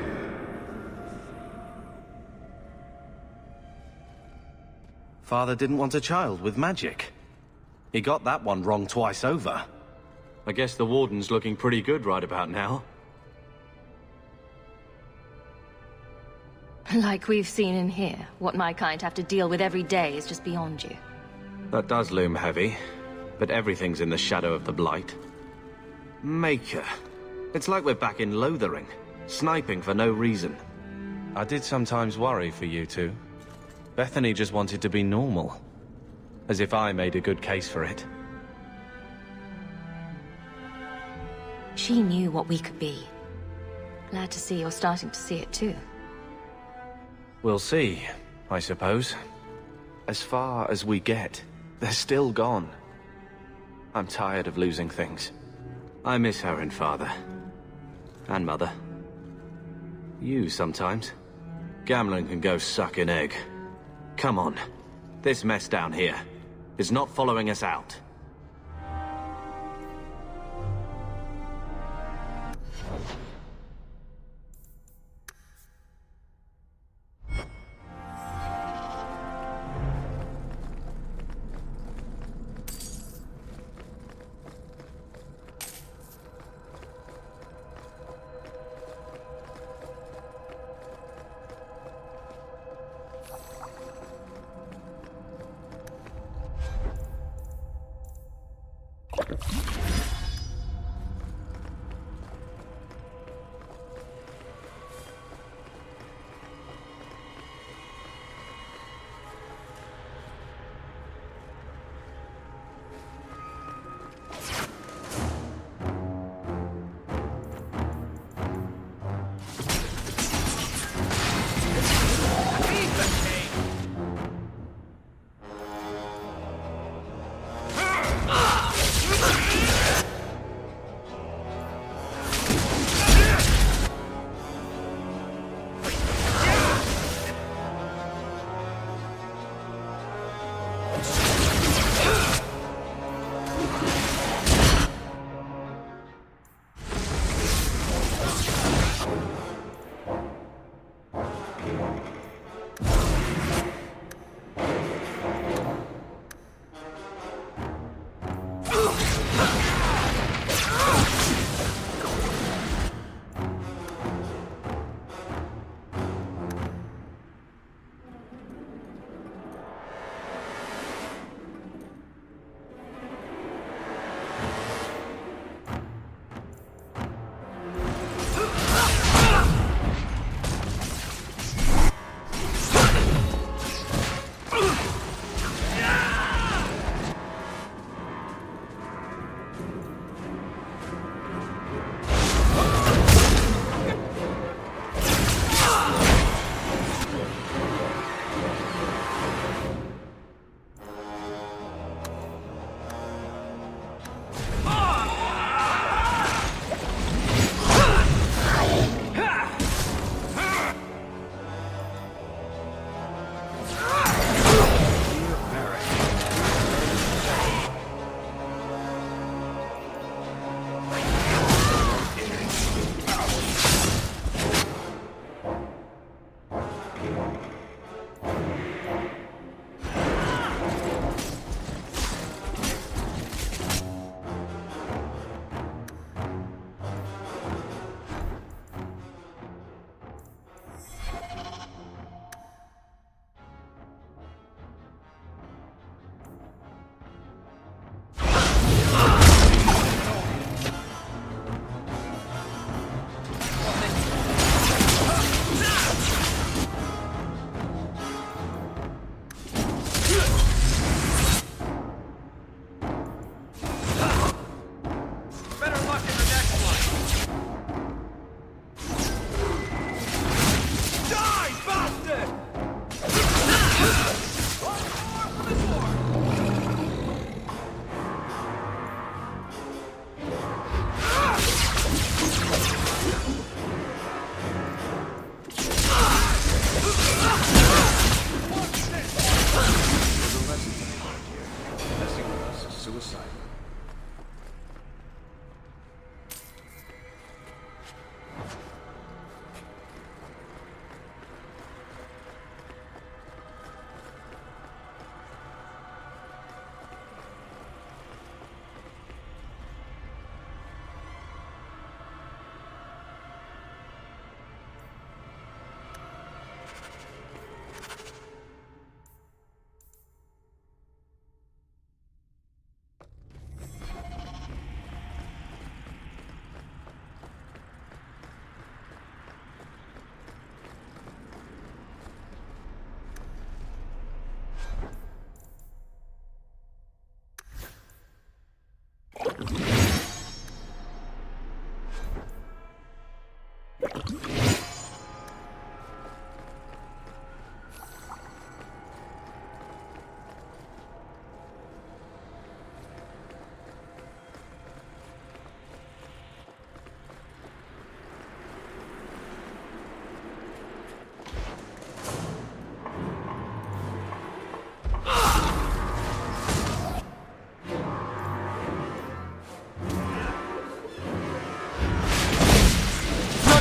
S3: Father didn't want a child with magic. He got that one wrong twice over. I guess the Warden's looking pretty good right about now.
S4: Like we've seen in here, what my kind have to deal with every day is just beyond you.
S3: That does loom heavy, but everything's in the shadow of the Blight. Maker. It's like we're back in Lothering, sniping for no reason. I did sometimes worry for you two. Bethany just wanted to be normal. As if I made a good case for it.
S4: She knew what we could be. Glad to see you're starting to see it too.
S3: We'll see, I suppose. As far as we get, they're still gone. I'm tired of losing things. I miss her and Father. And Mother. You sometimes. Gambling can go suck an egg. Come on. This mess down here is not following us out.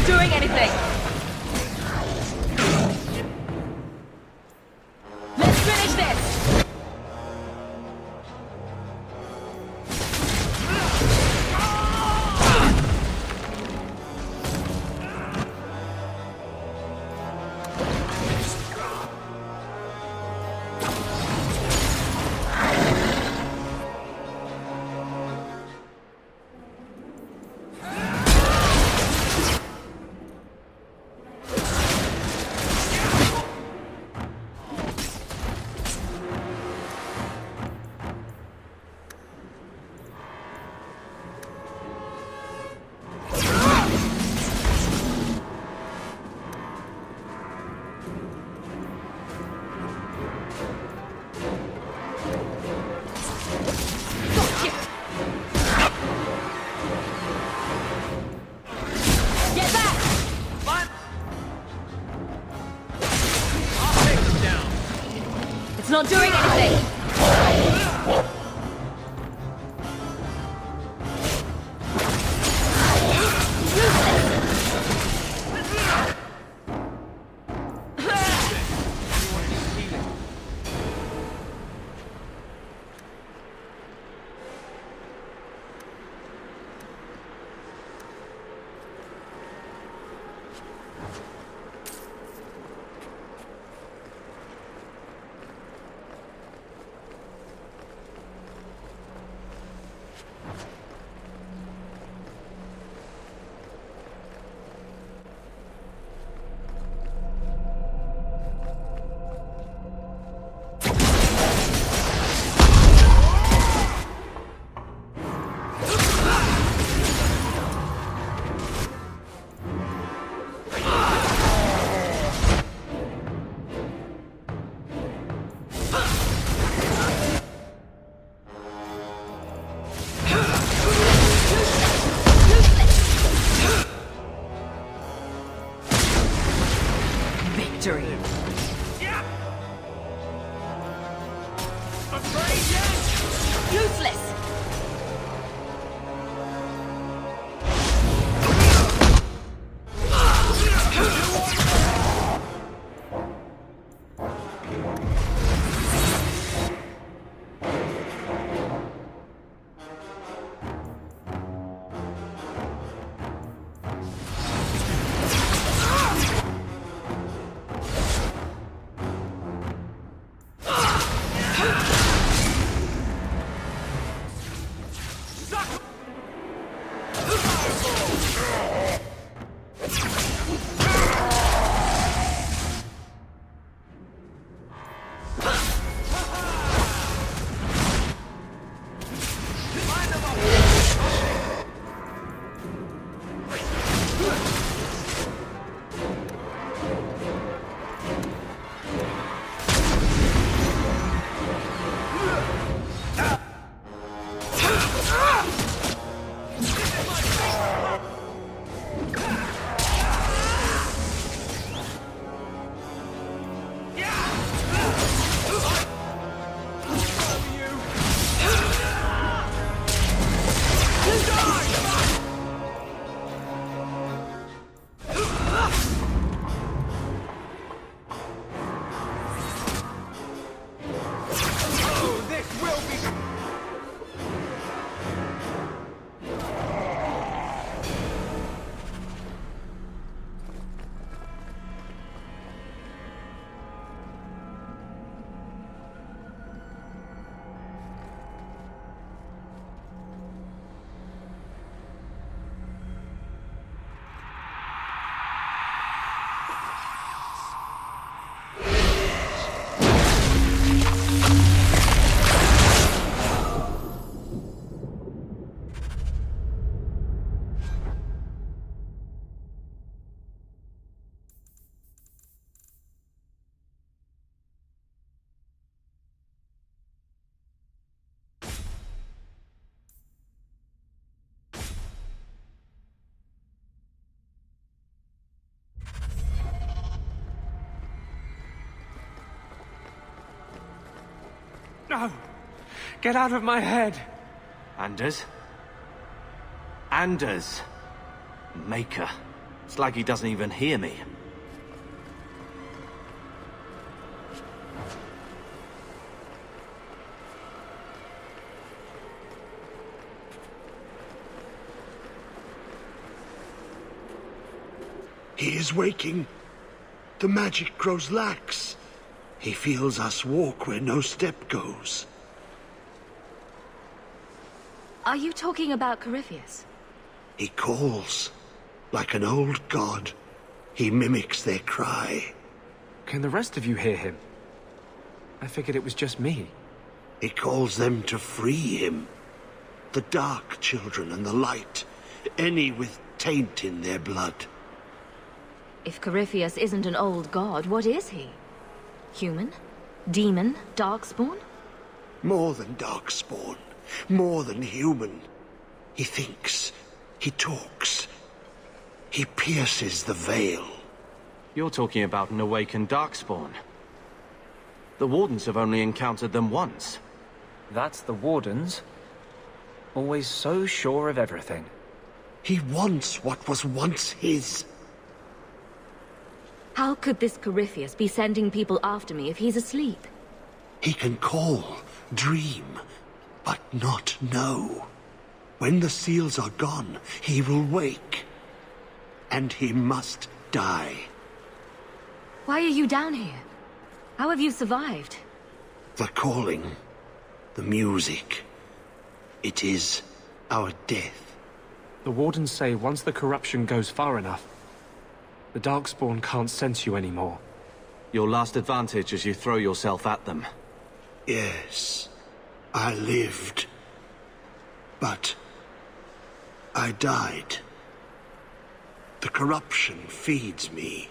S4: not doing anything! Let's finish this! It's not doing anything! Useless!
S6: No! Get out of my head!
S3: Anders? Anders! Maker. It's like he doesn't even hear me.
S11: He is waking. The magic grows lax. He feels us walk where no step goes.
S4: Are you talking about Corypheus?
S11: He calls. Like an old god. He mimics their cry.
S6: Can the rest of you hear him? I figured it was just me.
S11: He calls them to free him. The dark children and the light. Any with taint in their blood.
S4: If Corypheus isn't an old god, what is he? Human? Demon? Darkspawn?
S11: More than darkspawn. More than human. He thinks. He talks. He pierces the veil.
S3: You're talking about an awakened Darkspawn. The Wardens have only encountered them once.
S6: That's the Wardens. Always so sure of everything.
S11: He wants what was once his.
S4: How could this Corypheus be sending people after me if he's asleep?
S11: He can call, dream, but not know. When the seals are gone, he will wake. And he must die.
S4: Why are you down here? How have you survived?
S11: The calling, the music. It is our death.
S6: The Wardens say once the corruption goes far enough, the Darkspawn can't sense you anymore.
S3: Your last advantage is you throw yourself at them.
S11: Yes, I lived. But I died. The corruption feeds me.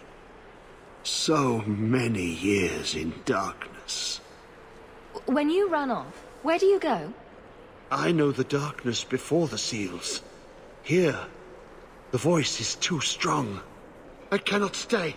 S11: So many years in darkness.
S4: When you run off, where do you go?
S11: I know the darkness before the seals. Here, the voice is too strong. I cannot stay.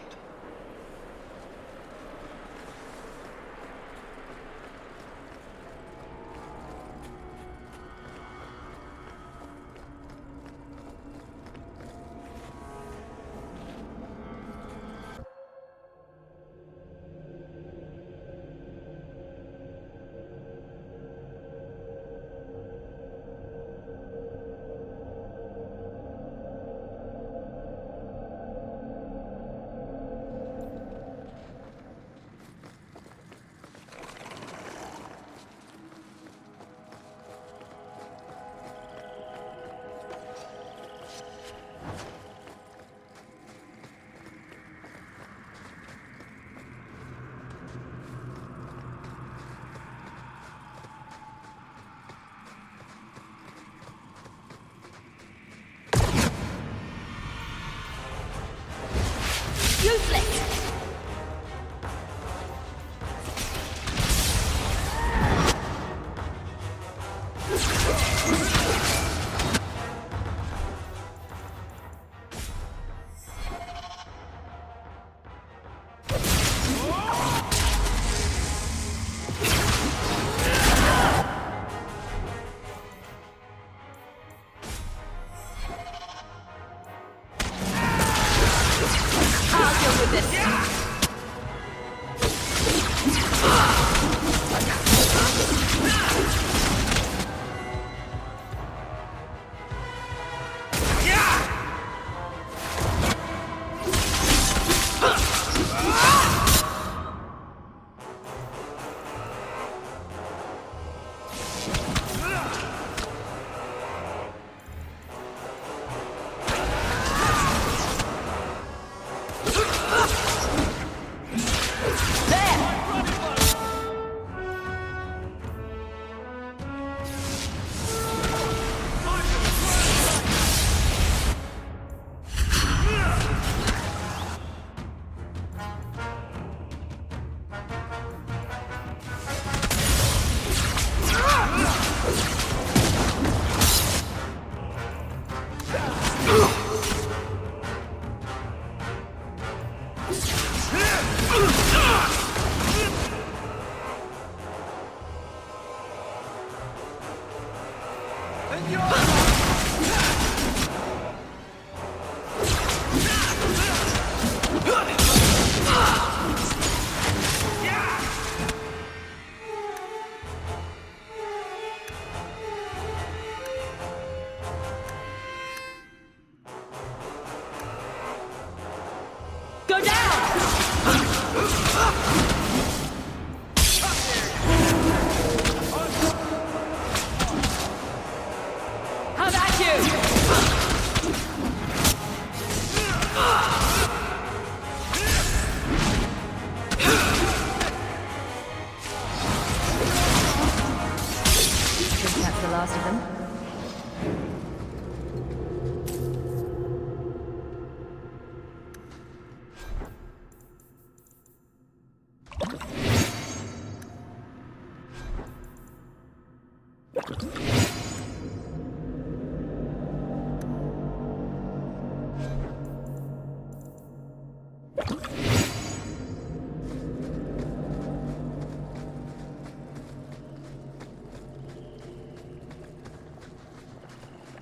S4: last of them?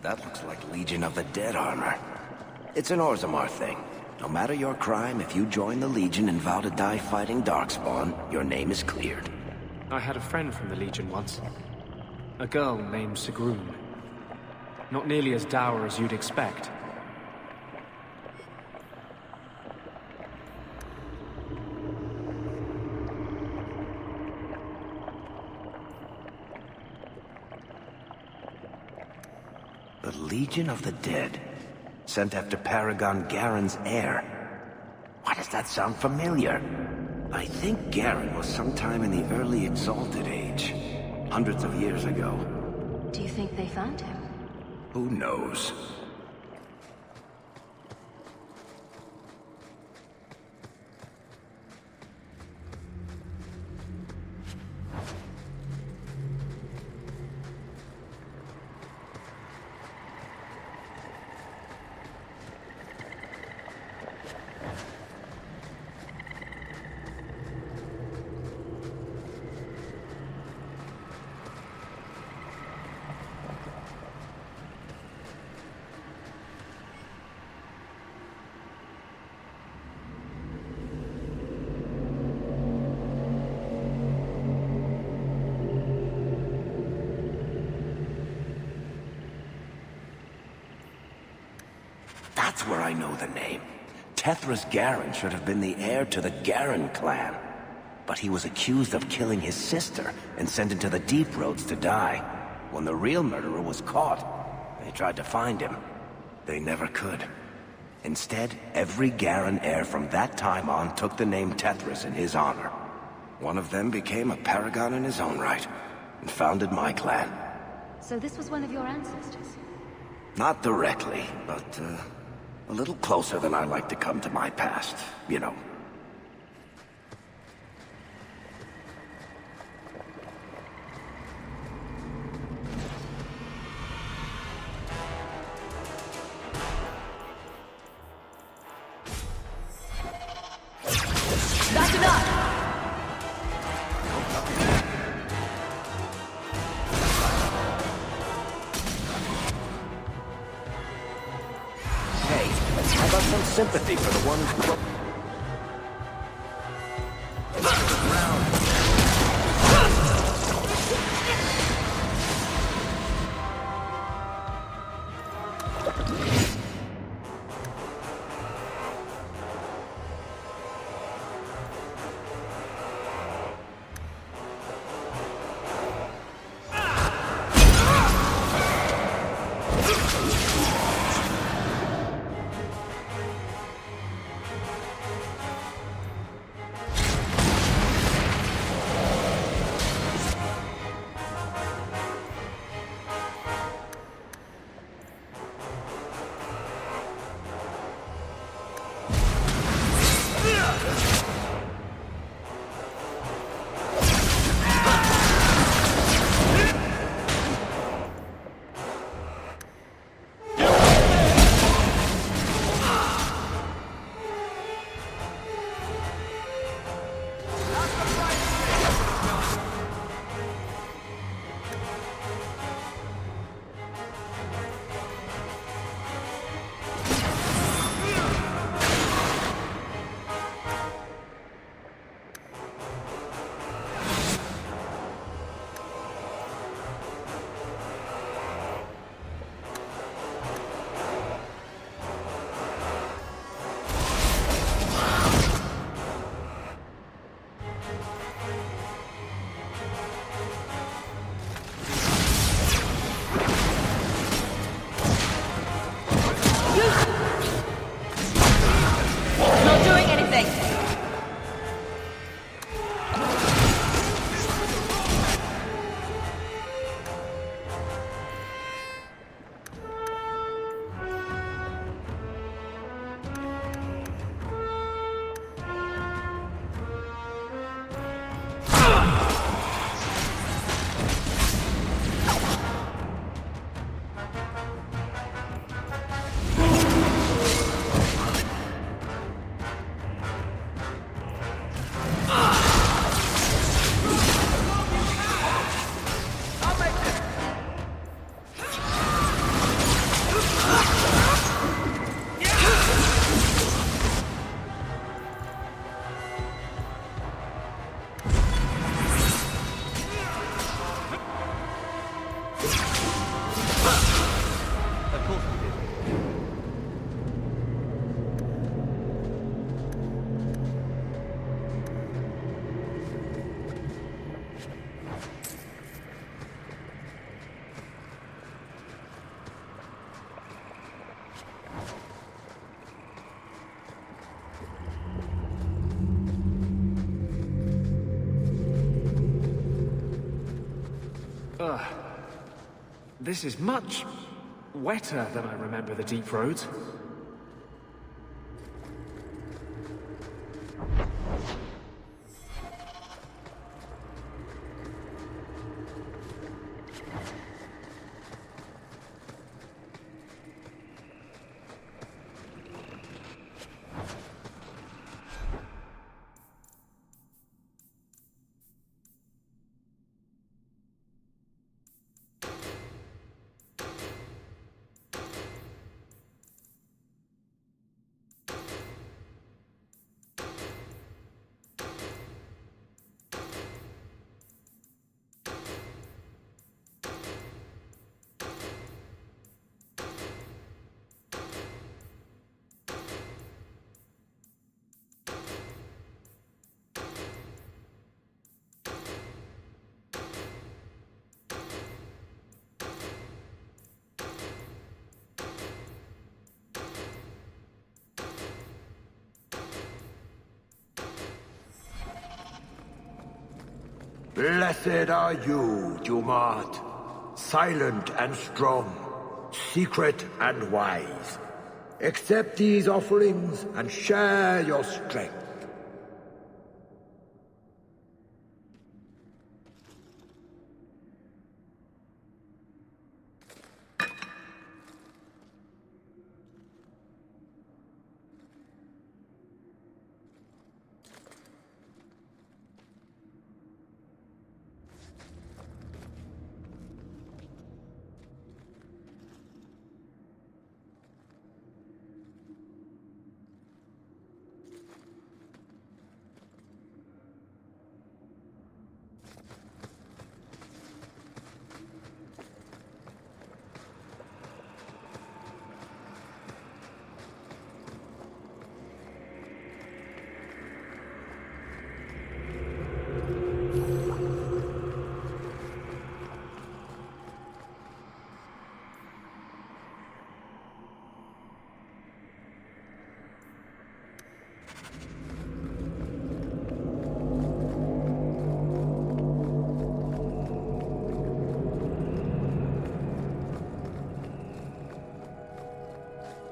S2: That looks like Legion of the Dead armor. It's an Orzammar thing. No matter your crime, if you join the Legion and vow to die fighting Darkspawn, your name is cleared.
S6: I had a friend from the Legion once. A girl named Sigrun. Not nearly as dour as you'd expect.
S2: The Legion of the Dead. Sent after Paragon Garen's heir. Why does that sound familiar? I think Garen was sometime in the early Exalted Age. Hundreds of years ago.
S4: Do you think they found him?
S2: Who knows? That's where I know the name. Tethras Garen should have been the heir to the Garen clan. But he was accused of killing his sister and sent into the Deep Roads to die. When the real murderer was caught, they tried to find him. They never could. Instead, every Garen heir from that time on took the name Tethras in his honor. One of them became a paragon in his own right, and founded my clan.
S4: So this was one of your ancestors?
S2: Not directly, but, a little closer than I like to come to my past, you know.
S10: That's enough!
S2: How about some sympathy for the one who...
S6: This is much wetter than I remember the deep roads.
S11: Blessed are you, Dumart, silent and strong, secret and wise. Accept these offerings and share your strength.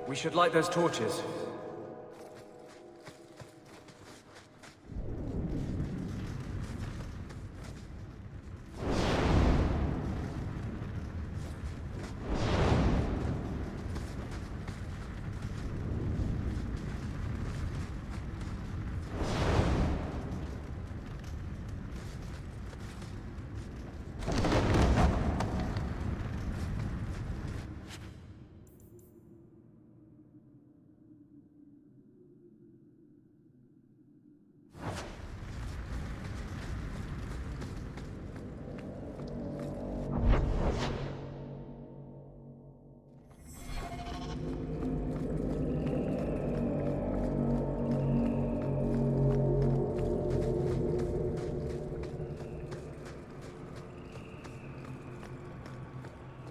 S6: We should light those torches.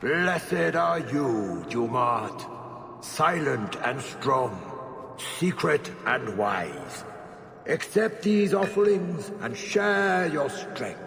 S11: Blessed are you, Dumart, silent and strong, secret and wise. Accept these offerings and share your strength.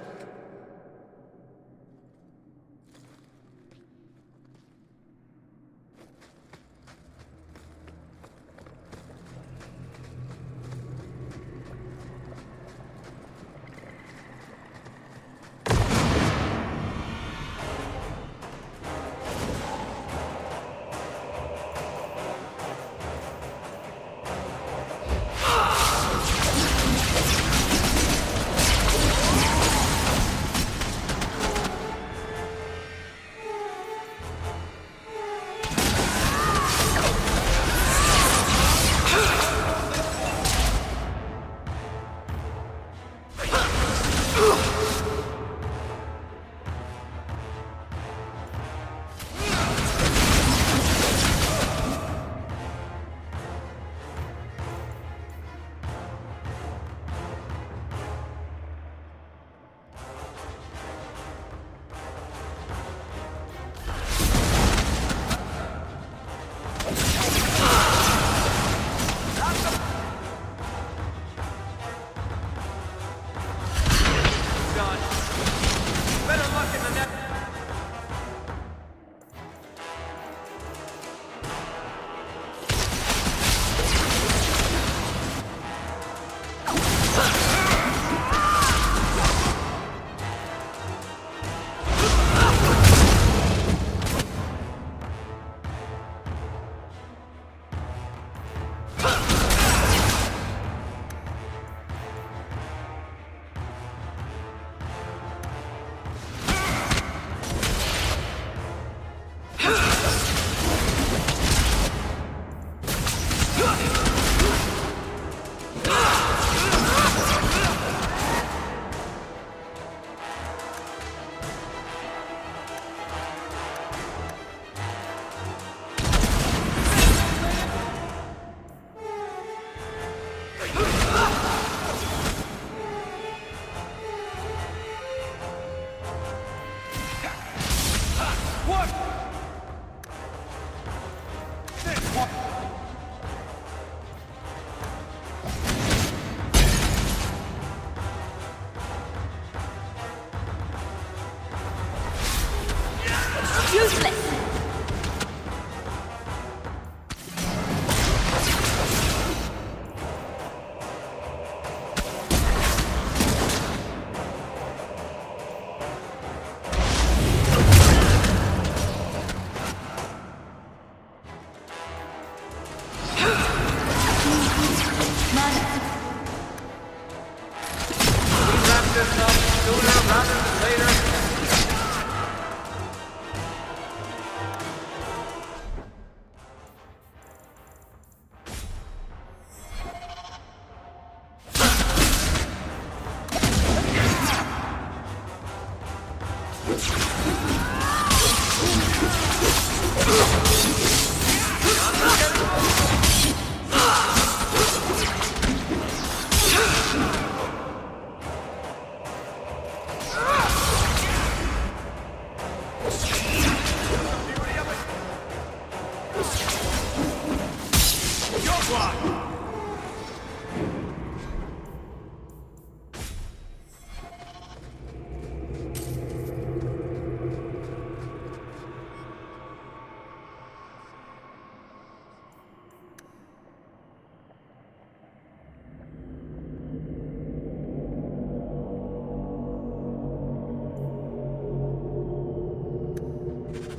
S4: Ruthless!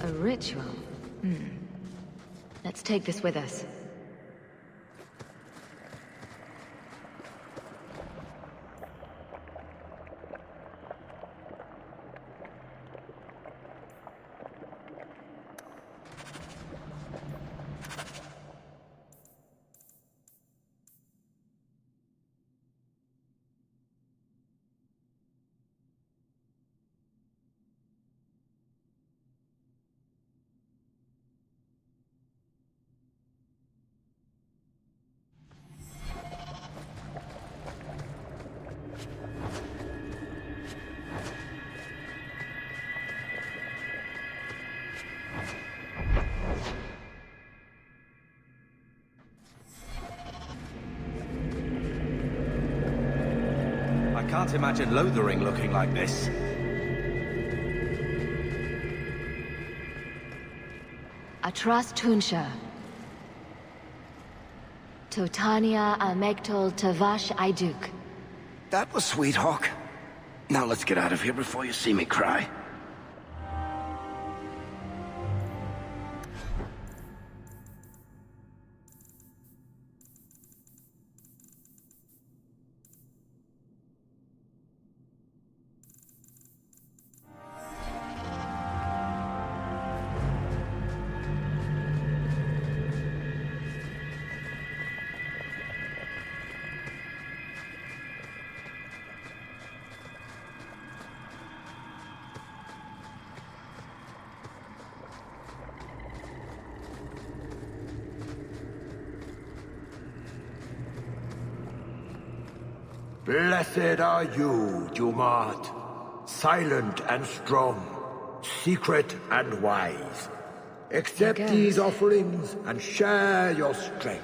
S4: A ritual? Let's take this with us.
S3: I can't imagine Lothering looking like this.
S4: Atras Tunsha. Totania Amegtol Tavash Iduk.
S2: That was sweet, Hawk. Now let's get out of here before you see me cry.
S11: Blessed are you, Dumat, silent and strong, secret and wise. Accept these offerings and share your strength.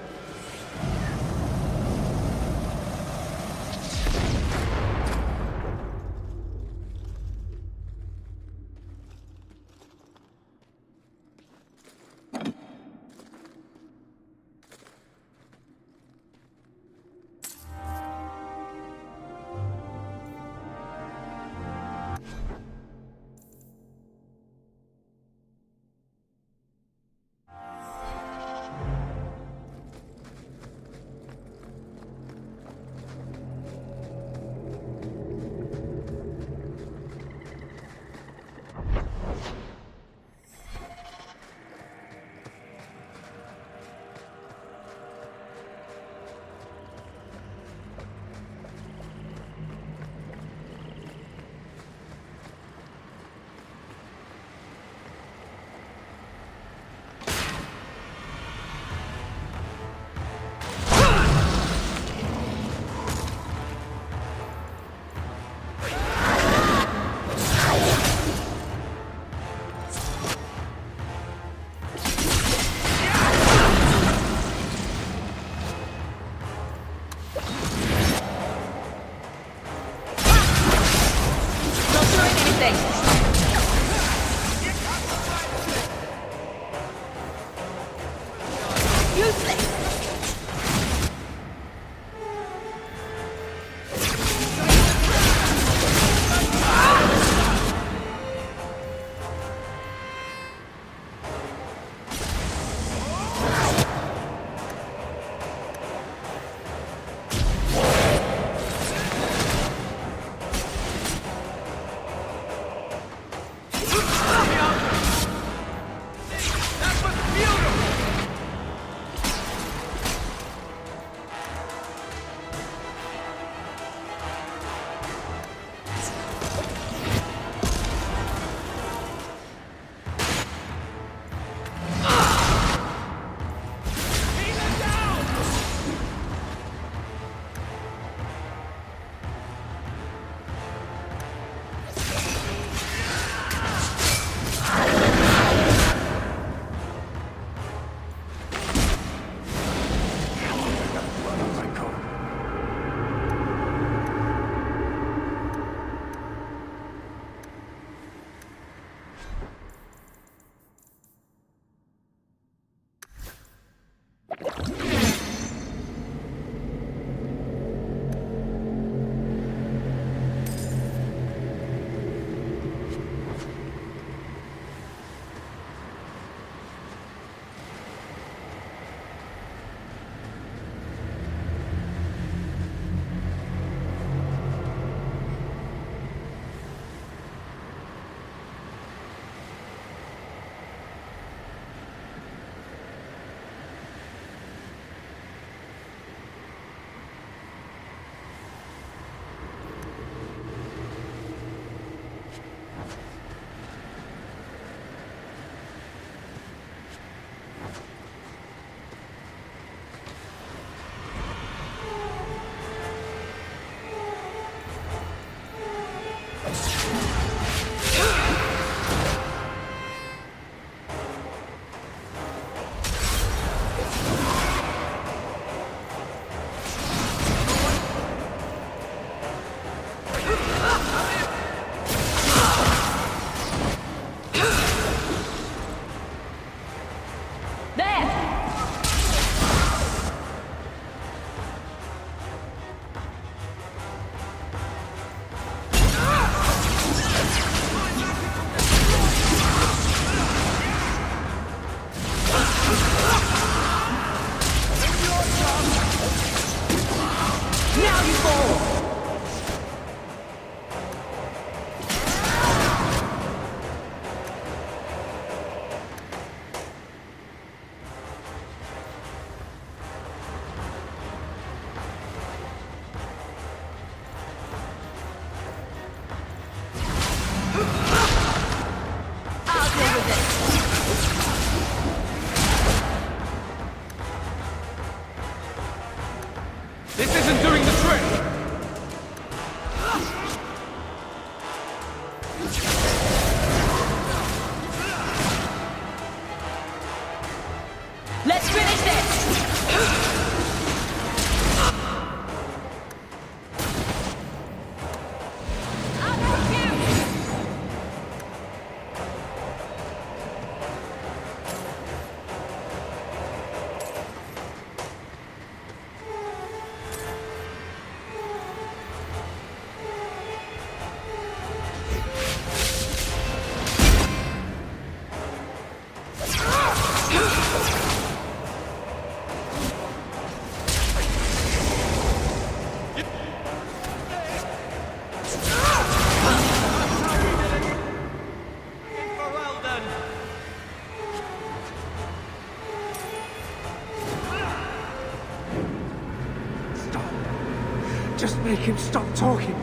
S6: Make him stop talking.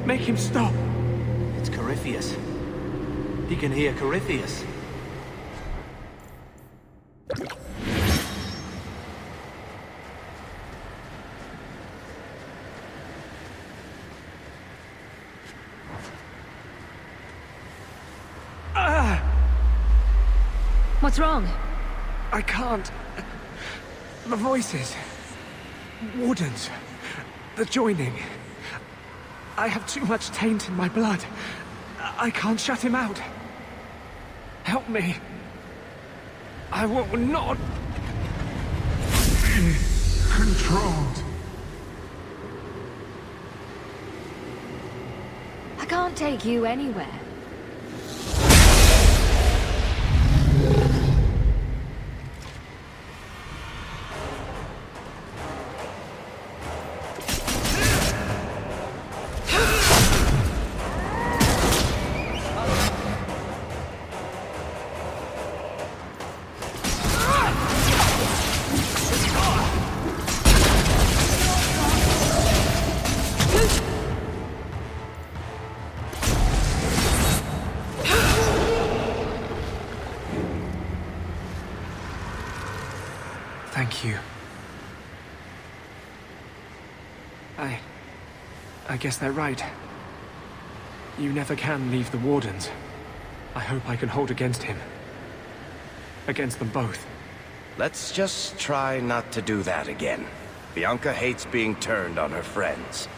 S6: Make him stop.
S3: It's Corypheus. He can hear Corypheus.
S4: What's wrong?
S6: I can't. The voices. Wardens. The joining. I have too much taint in my blood. I can't shut him out. Help me. I will not
S9: Be controlled.
S4: I can't take you anywhere.
S6: Thank you. I guess they're right. You never can leave the Wardens. I hope I can hold against him. Against them both.
S2: Let's just try not to do that again. Bianca hates being turned on her friends.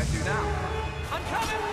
S6: Where to now? I'm coming!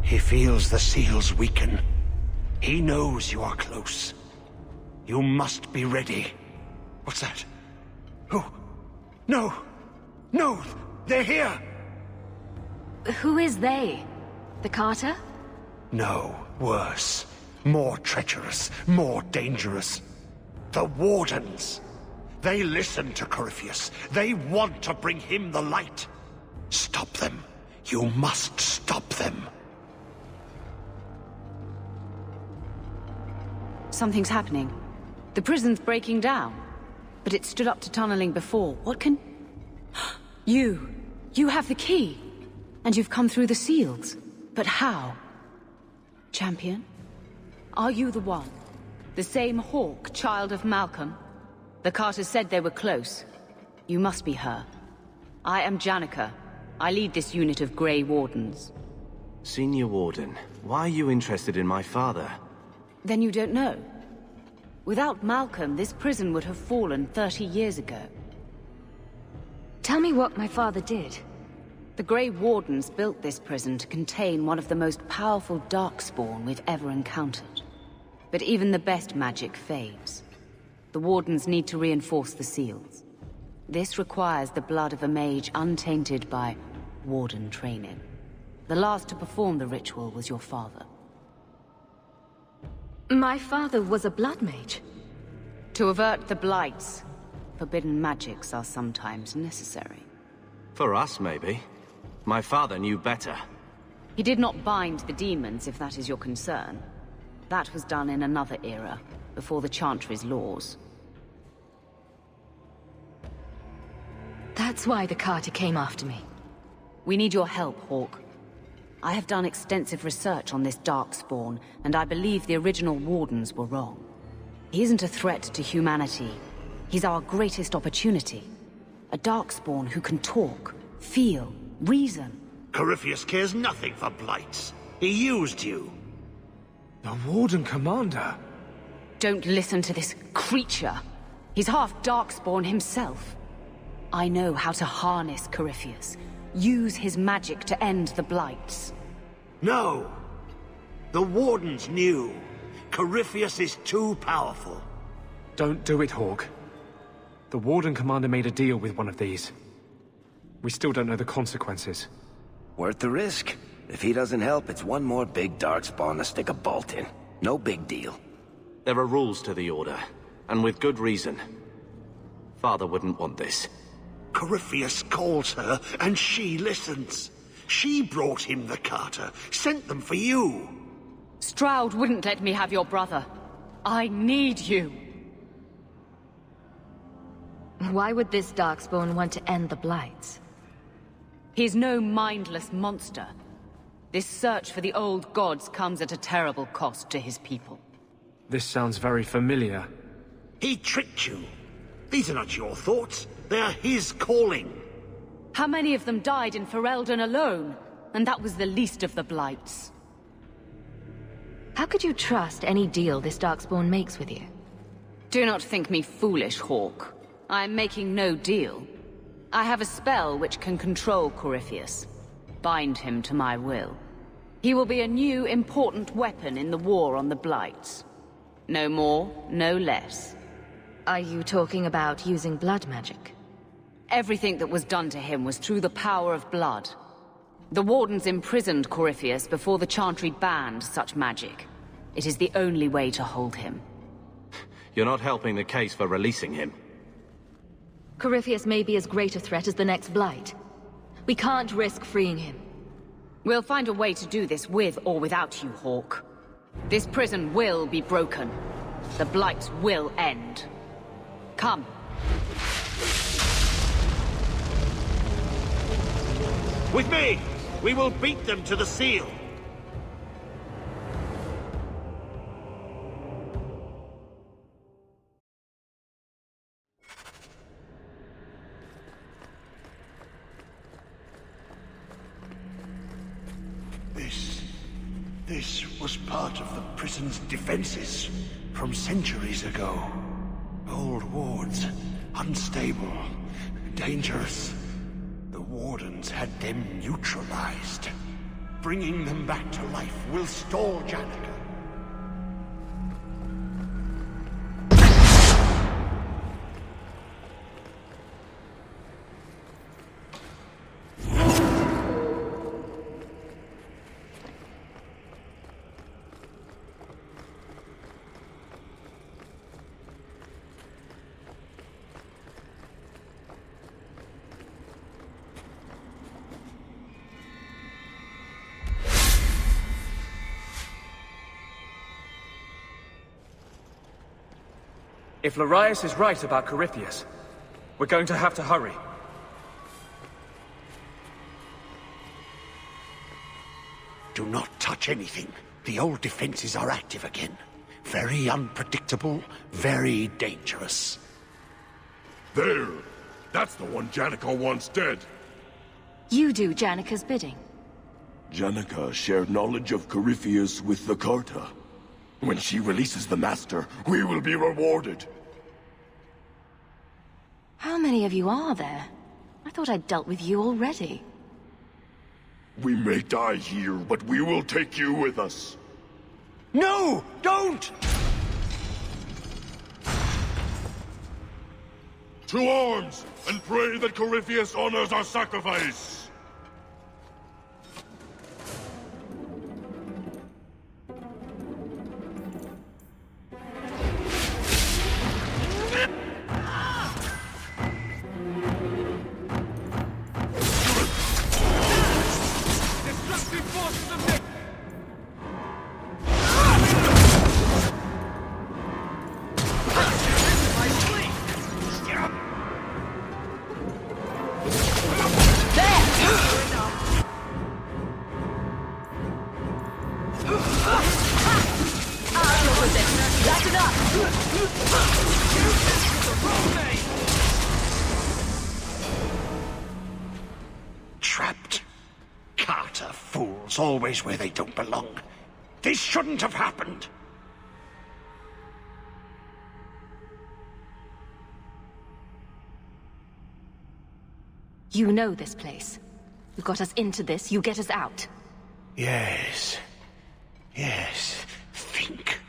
S11: He feels the seals weaken. He knows you are close. You must be ready. What's that? Who? No! No! They're here!
S4: Who is they? The Carter?
S11: No, worse. More treacherous, more dangerous. The Wardens. They listen to Corypheus. They want to bring him the light. Stop them. You must stop them.
S12: Something's happening. The prison's breaking down. But it stood up to tunneling before. What can... You! You have the key! And you've come through the seals. But how? Champion? Are you the one? The same Hawk, child of Malcolm? The Carters said they were close. You must be her. I am Janica. I lead this unit of Grey Wardens.
S3: Senior Warden, why are you interested in my father?
S12: Then you don't know. Without Malcolm, this prison would have fallen 30 years ago.
S4: Tell me what my father did.
S12: The Grey Wardens built this prison to contain one of the most powerful Darkspawn we've ever encountered. But even the best magic fades. The Wardens need to reinforce the seals. This requires the blood of a mage untainted by Warden training. The last to perform the ritual was your father.
S4: My father was a blood mage.
S12: To avert the blights, forbidden magics are sometimes necessary.
S3: For us, maybe. My father knew better.
S12: He did not bind the demons, if that is your concern. That was done in another era, before the Chantry's laws.
S4: That's why the Carter came after me.
S12: We need your help, Hawk. I have done extensive research on this Darkspawn, and I believe the original Wardens were wrong. He isn't a threat to humanity. He's our greatest opportunity. A Darkspawn who can talk, feel, reason.
S11: Corypheus cares nothing for blights. He used you.
S6: The Warden Commander?
S12: Don't listen to this creature. He's half Darkspawn himself. I know how to harness Corypheus. Use his magic to end the blights.
S11: No! The Wardens knew. Corypheus is too powerful.
S6: Don't do it, Hawk. The Warden Commander made a deal with one of these. We still don't know the consequences.
S2: Worth the risk. If he doesn't help, it's one more big darkspawn to stick a bolt in. No big deal.
S3: There are rules to the Order, and with good reason. Father wouldn't want this.
S11: Corypheus calls her, and she listens. She brought him the Carter, sent them for you.
S12: Stroud wouldn't let me have your brother. I need you.
S4: Why would this Darkspawn want to end the Blights?
S12: He's no mindless monster. This search for the old gods comes at a terrible cost to his people.
S6: This sounds very familiar.
S11: He tricked you. These are not your thoughts. They are his calling.
S12: How many of them died in Ferelden alone? And that was the least of the Blights.
S4: How could you trust any deal this Darkspawn makes with you?
S12: Do not think me foolish, Hawk. I am making no deal. I have a spell which can control Corypheus. Bind him to my will. He will be a new, important weapon in the war on the Blights. No more, no less.
S4: Are you talking about using blood magic?
S12: Everything that was done to him was through the power of blood. The Wardens imprisoned Corypheus before the Chantry banned such magic. It is the only way to hold him.
S3: You're not helping the case for releasing him.
S4: Corypheus may be as great a threat as the next Blight. We can't risk freeing him.
S12: We'll find a way to do this with or without you, Hawk. This prison will be broken. The Blight will end. Come.
S11: With me! We will beat them to the seal! This was part of the prison's defenses from centuries ago. Old wards, unstable, dangerous. The Wardens had them neutralized. Bringing them back to life will stall Janica.
S6: If Larius is right about Corypheus, we're going to have to hurry.
S11: Do not touch anything. The old defenses are active again. Very unpredictable, very dangerous.
S5: There! That's the one Janica wants dead.
S4: You do Janica's bidding.
S13: Janica shared knowledge of Corypheus with the Carta. When she releases the Master, we will be rewarded.
S4: How many of you are there? I thought I'd dealt with you already.
S13: We may die here, but we will take you with us.
S11: No! Don't!
S5: To arms, and pray that Corypheus honors our sacrifice!
S11: Trapped. Carter fools, always where they don't belong. This shouldn't have happened.
S4: You know this place. You got us into this, you get us out.
S11: Yes. Yes. Think.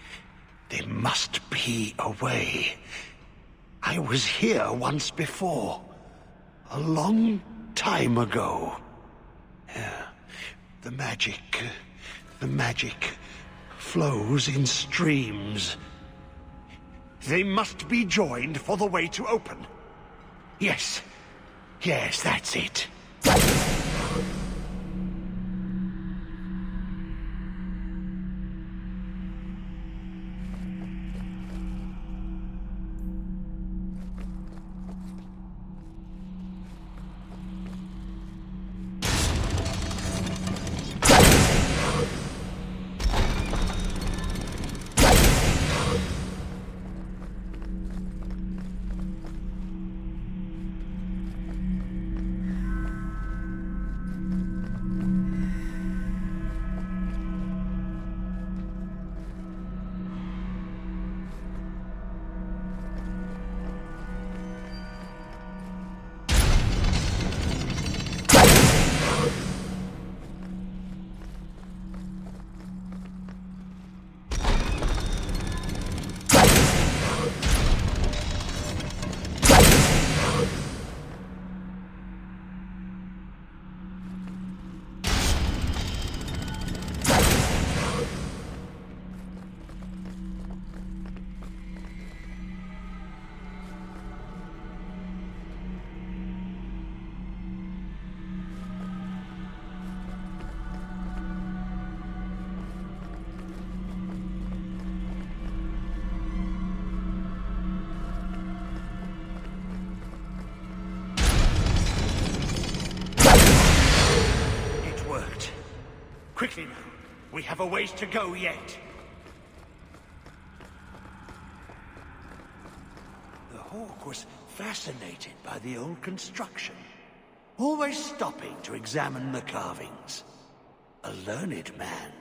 S11: There must be a way. I was here once before. A long time ago. Yeah. The magic flows in streams. They must be joined for the way to open. Yes, that's it. Quickly now. We have a ways to go yet. The hawk was fascinated by the old construction, always stopping to examine the carvings. A learned man.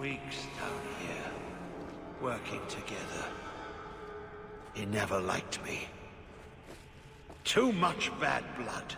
S11: weeks down here, working together. He never liked me. Too much bad blood.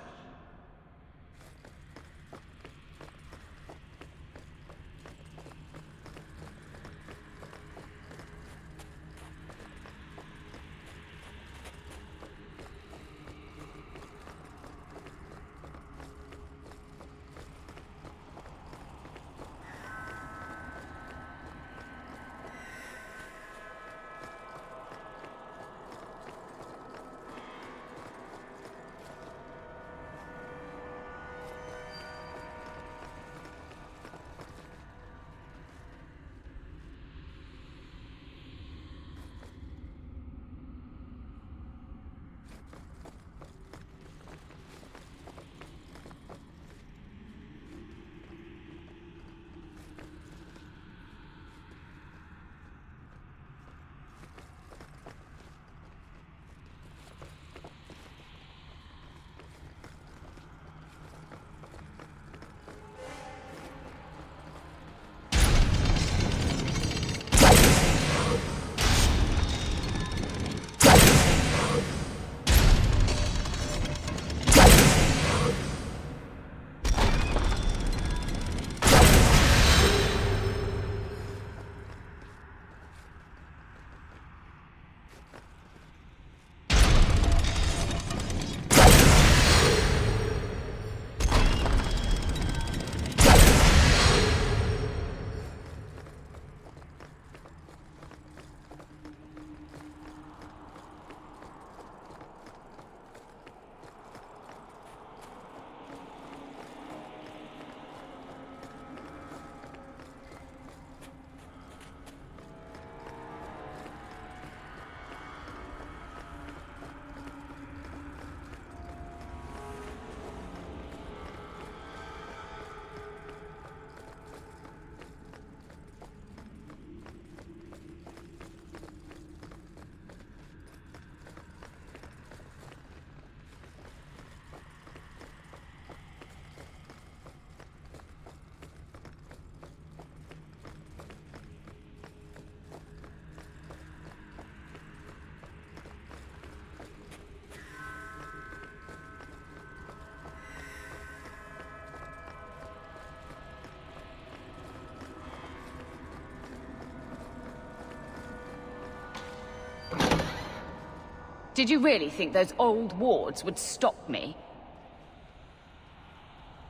S12: Did you really think those old wards would stop me?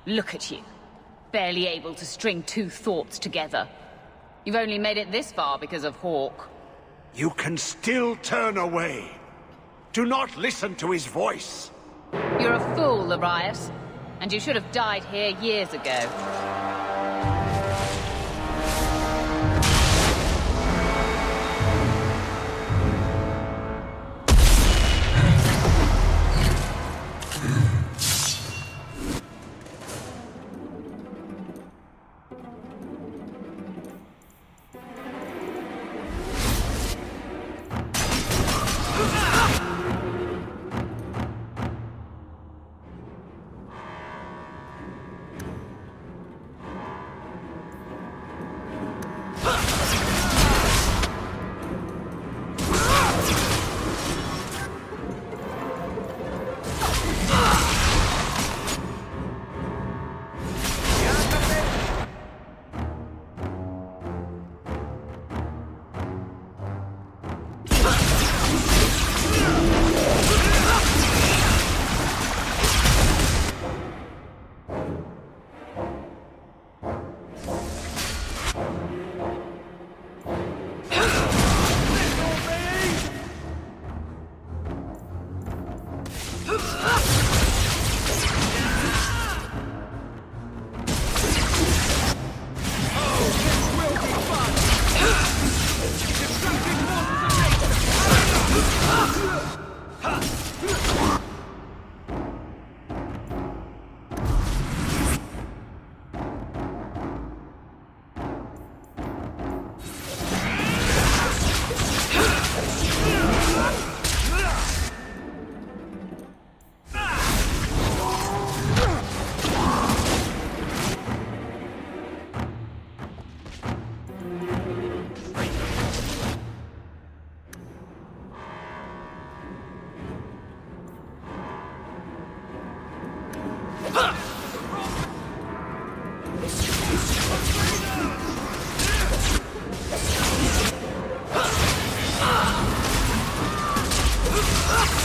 S12: Look at you. Barely able to string two thoughts together. You've only made it this far because of Hawk.
S11: You can still turn away. Do not listen to his voice.
S12: You're a fool, Arias. And you should have died here years ago.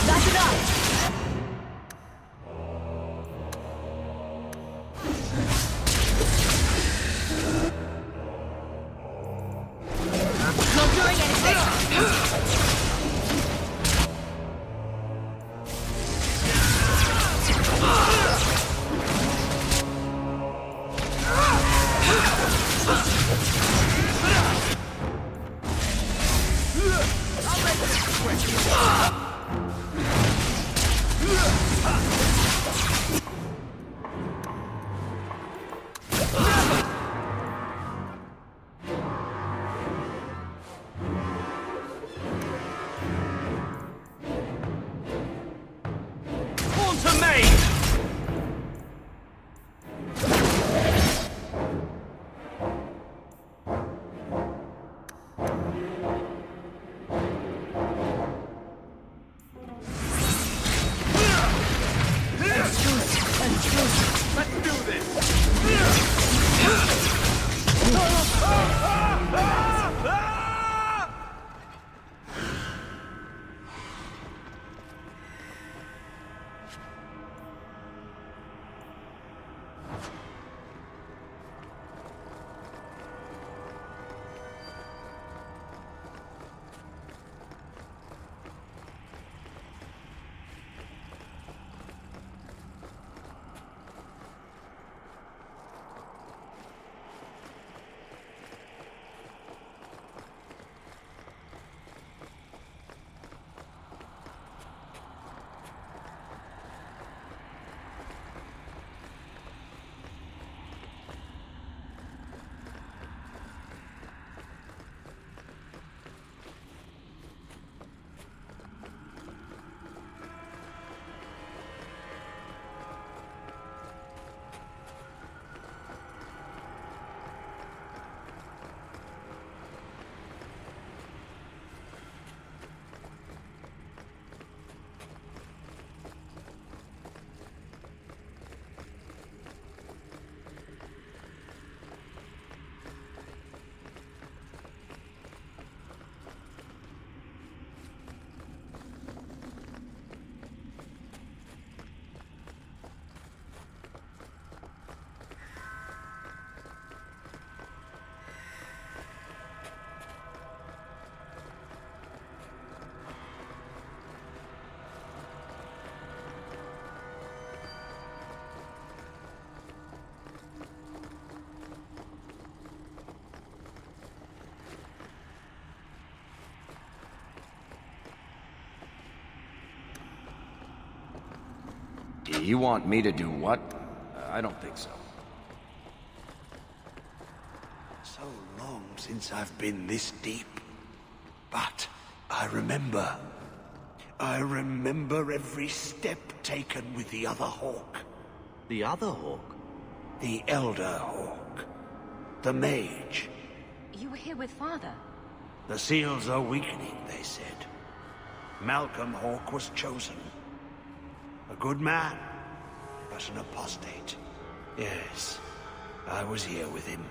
S10: That's enough! Not doing anything!
S2: You want me to do what? I don't think so.
S11: So long since I've been this deep. But I remember. I remember every step taken with the other Hawk.
S3: The other Hawk?
S11: The Elder Hawk. The Mage.
S4: You were here with Father?
S11: The seals are weakening, they said. Malcolm Hawk was chosen. A good man, but an apostate. Yes, I was here with him.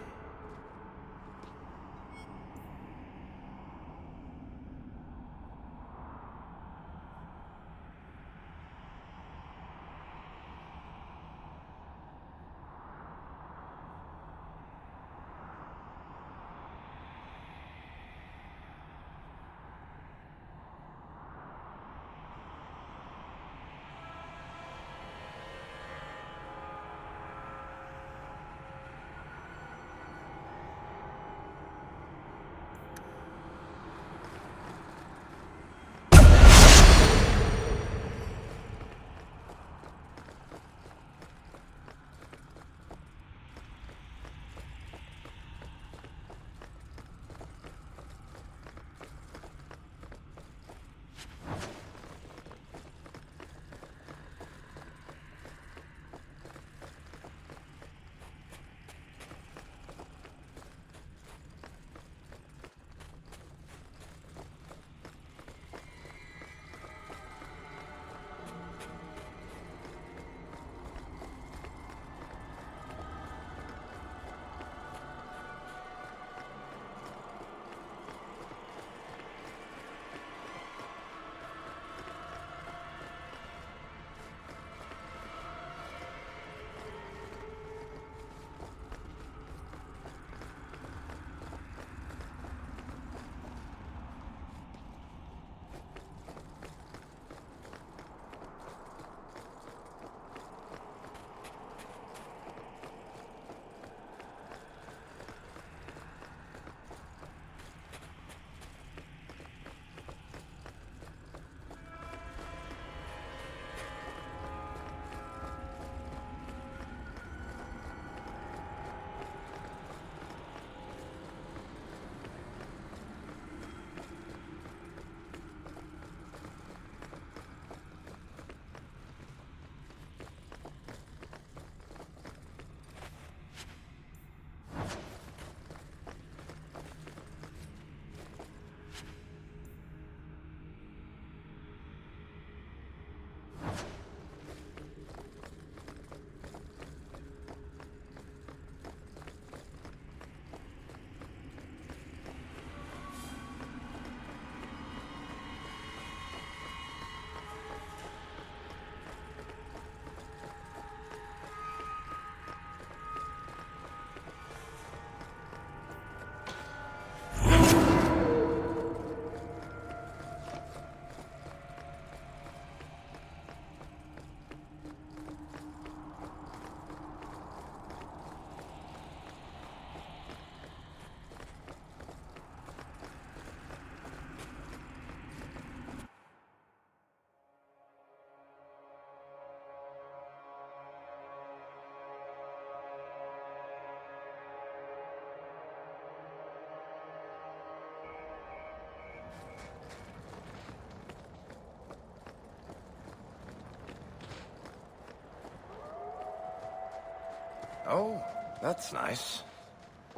S2: Oh, that's nice.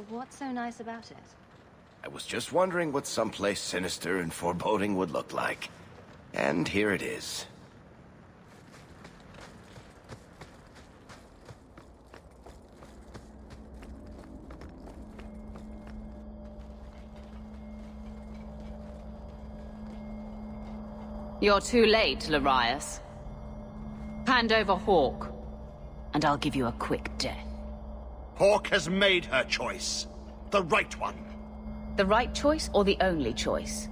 S4: What's so nice about it?
S2: I was just wondering what someplace sinister and foreboding would look like. And here it is.
S12: You're too late, Larius. Hand over Hawk, and I'll give you a quick death.
S11: Hawk has made her choice. The right one.
S12: The right choice or the only choice?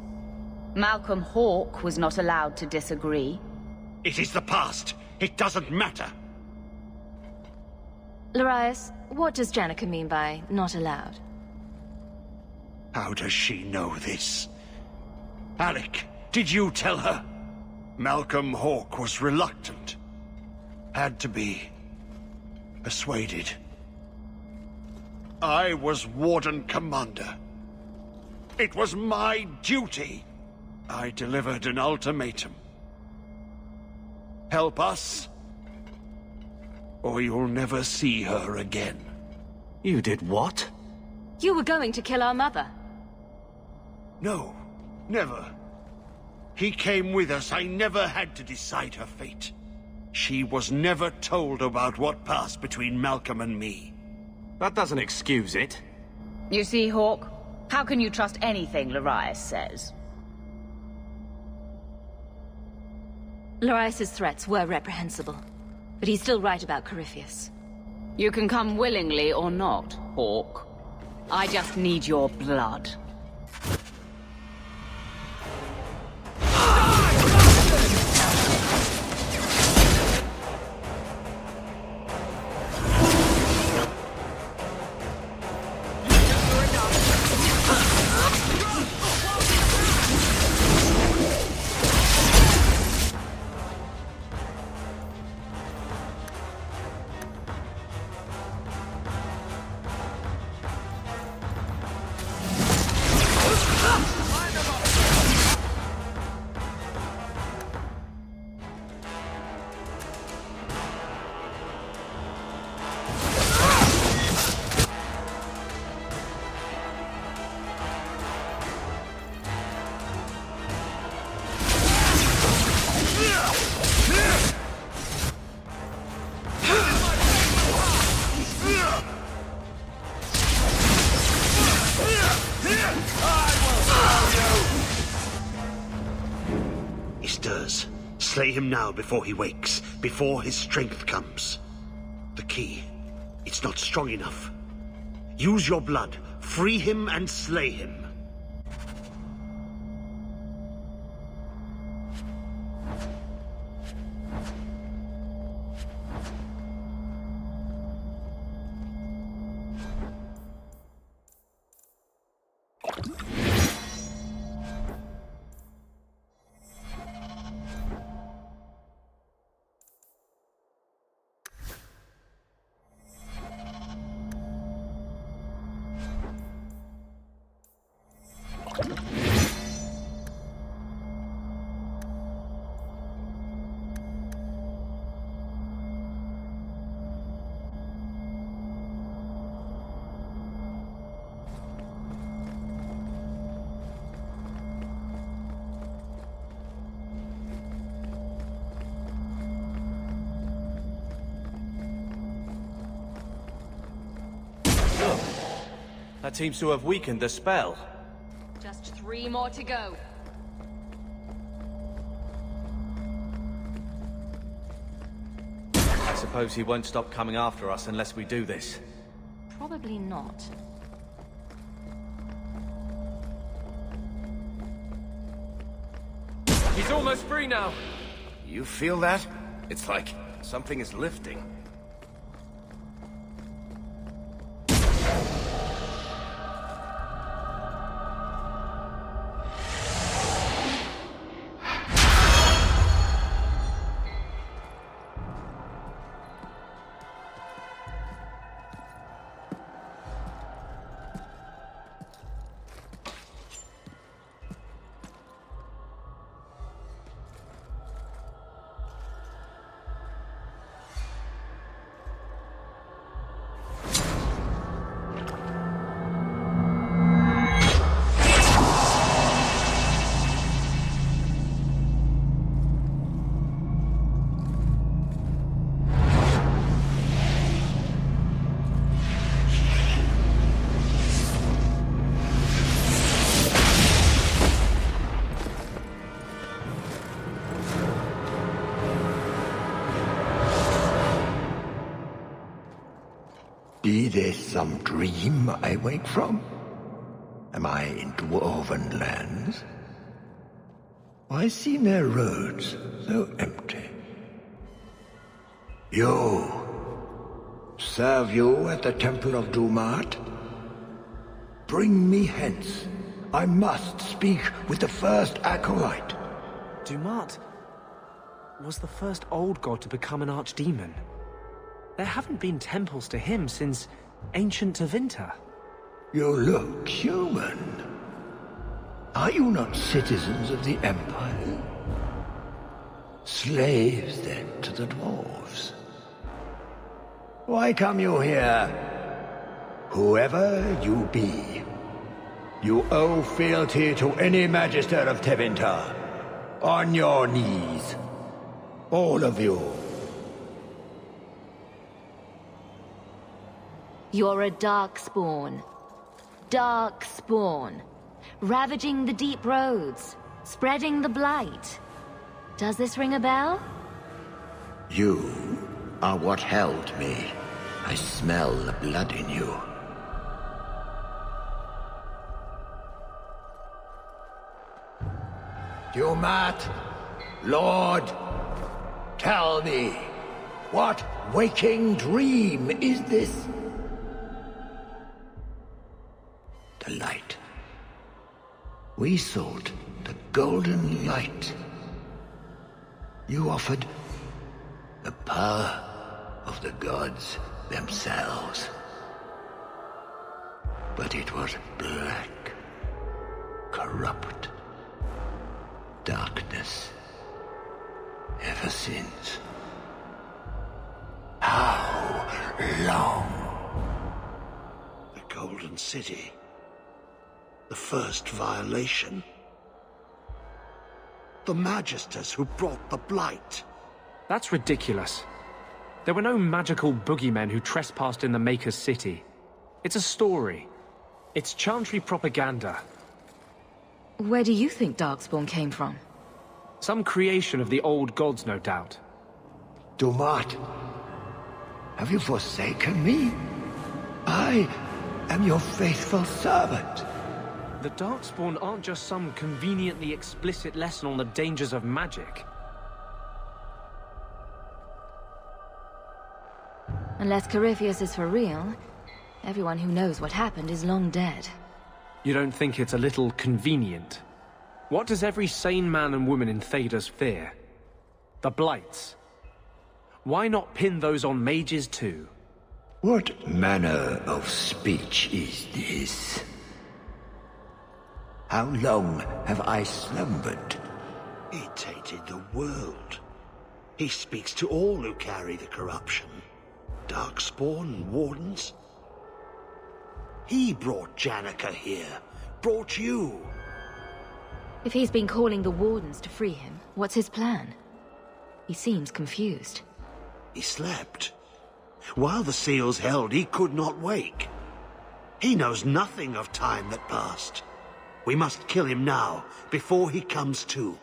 S12: Malcolm Hawk was not allowed to disagree.
S11: It is the past. It doesn't matter.
S4: Larius, what does Janica mean by not allowed?
S11: How does she know this? Alec, did you tell her? Malcolm Hawk was reluctant. Had to be persuaded. I was Warden Commander. It was my duty. I delivered an ultimatum. Help us, or you'll never see her again.
S3: You did what?
S4: You were going to kill our mother.
S11: No, never. He came with us. I never had to decide her fate. She was never told about what passed between Malcolm and me.
S3: That doesn't excuse it.
S12: You see, Hawk, how can you trust anything Larius says?
S4: Larius's threats were reprehensible, but he's still right about Corypheus.
S12: You can come willingly or not, Hawk. I just need your blood.
S11: He stirs. Slay him now before he wakes, before his strength comes. The key. It's not strong enough. Use your blood. Free him and slay him.
S3: That seems to have weakened the spell.
S10: Just 3 more to go.
S3: I suppose he won't stop coming after us unless we do this.
S4: Probably not.
S6: He's almost free now.
S2: You feel that? It's like something is lifting.
S11: Be this some dream I wake from? Am I in dwarven lands? Why seem their roads so empty? You! Serve you at the Temple of Dumat? Bring me hence. I must speak with the first acolyte.
S6: Dumat was the first old god to become an archdemon. There haven't been temples to him since ancient Tevinter.
S11: You look human. Are you not citizens of the Empire? Slaves, then, to the dwarves? Why come you here? Whoever you be, you owe fealty to any Magister of Tevinter. On your knees. All of you.
S4: You're a darkspawn. Darkspawn. Ravaging the deep roads. Spreading the blight. Does this ring a bell?
S11: You are what held me. I smell the blood in you. Dumat, Lord, tell me, what waking dream is this? The light. We sought the golden light. You offered the power of the gods themselves. But it was black, corrupt, darkness, ever since. How long? The Golden City. The first violation. The Magisters who brought the Blight.
S6: That's ridiculous. There were no magical boogeymen who trespassed in the Maker's City. It's a story. It's Chantry propaganda.
S4: Where do you think Darkspawn came from?
S6: Some creation of the old gods, no doubt.
S11: Dumat, have you forsaken me? I am your faithful servant.
S6: The Darkspawn aren't just some conveniently explicit lesson on the dangers of magic.
S4: Unless Corypheus is for real, everyone who knows what happened is long dead.
S6: You don't think it's a little convenient? What does every sane man and woman in Thedas fear? The Blights. Why not pin those on mages too?
S11: What manner of speech is this? How long have I slumbered? He tainted the world. He speaks to all who carry the corruption. Darkspawn, Wardens. He brought Janica here. Brought you.
S4: If he's been calling the Wardens to free him, what's his plan? He seems confused.
S11: He slept. While the seals held, he could not wake. He knows nothing of time that passed. We must kill him now, before he comes to.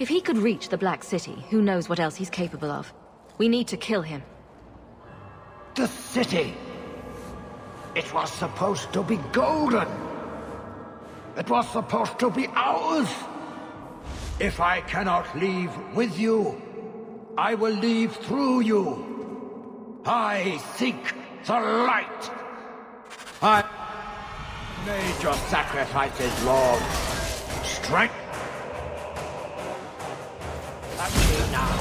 S4: If he could reach the Black City, who knows what else he's capable of? We need to kill him.
S14: The city! It was supposed to be golden! It was supposed to be ours! If I cannot leave with you, I will leave through you. I seek the light! I made your sacrifices, Lord. Strength. Let me now.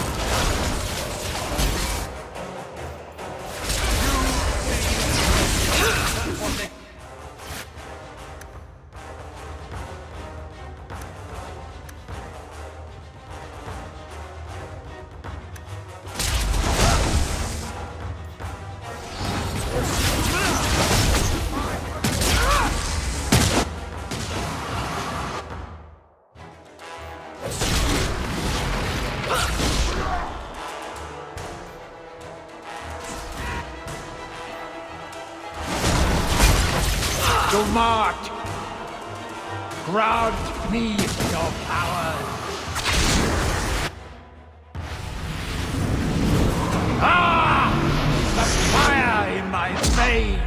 S14: Dumart! Grant me your powers! Ah! The fire in my veins!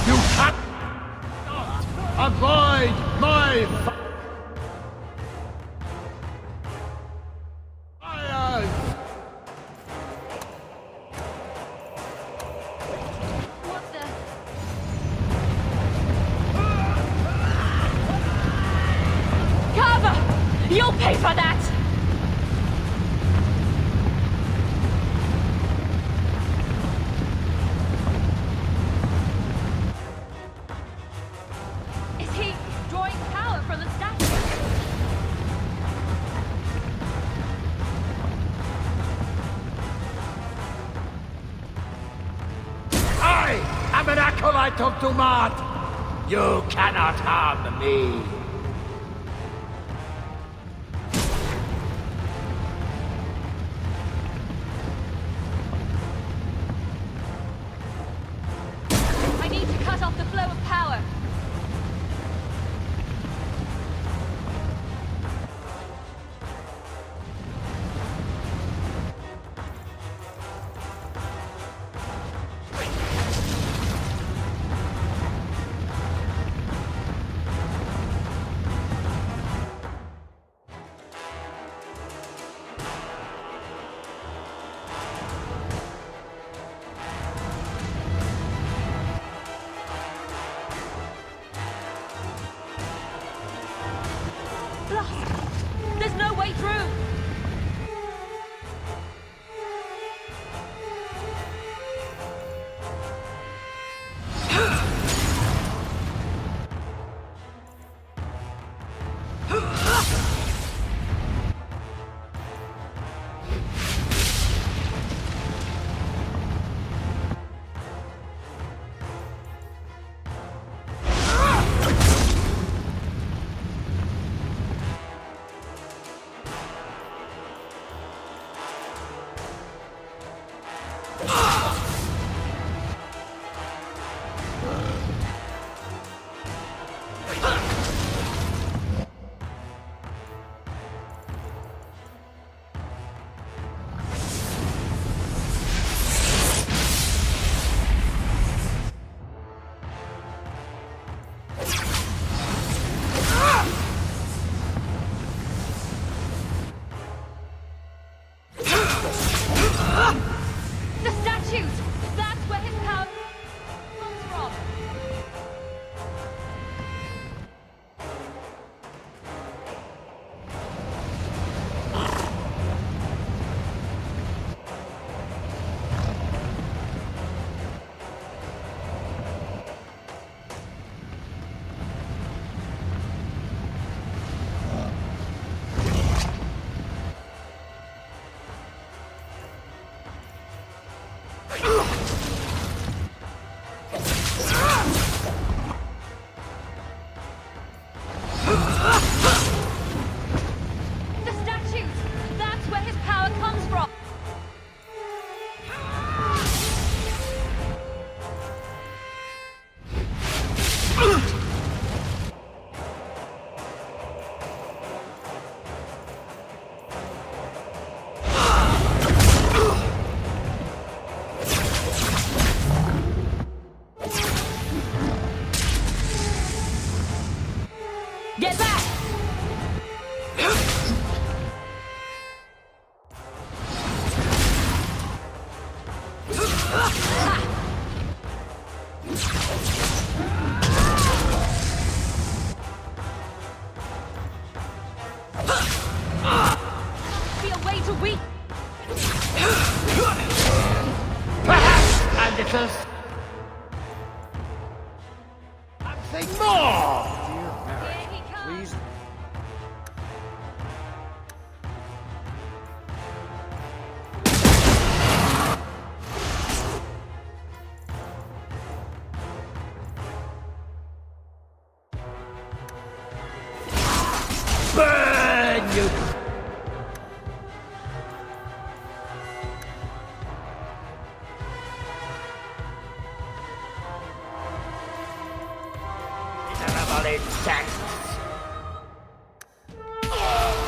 S14: You cannot avoid my fires!
S10: You'll pay for that! Is he drawing power from the statue?
S14: I am an acolyte of Dumart! You cannot harm me!
S10: There's no way through! Get back! Be a way to weak.
S14: And it is... Something more!
S10: Here he comes.
S14: Please. Burn, you... Terrible insects!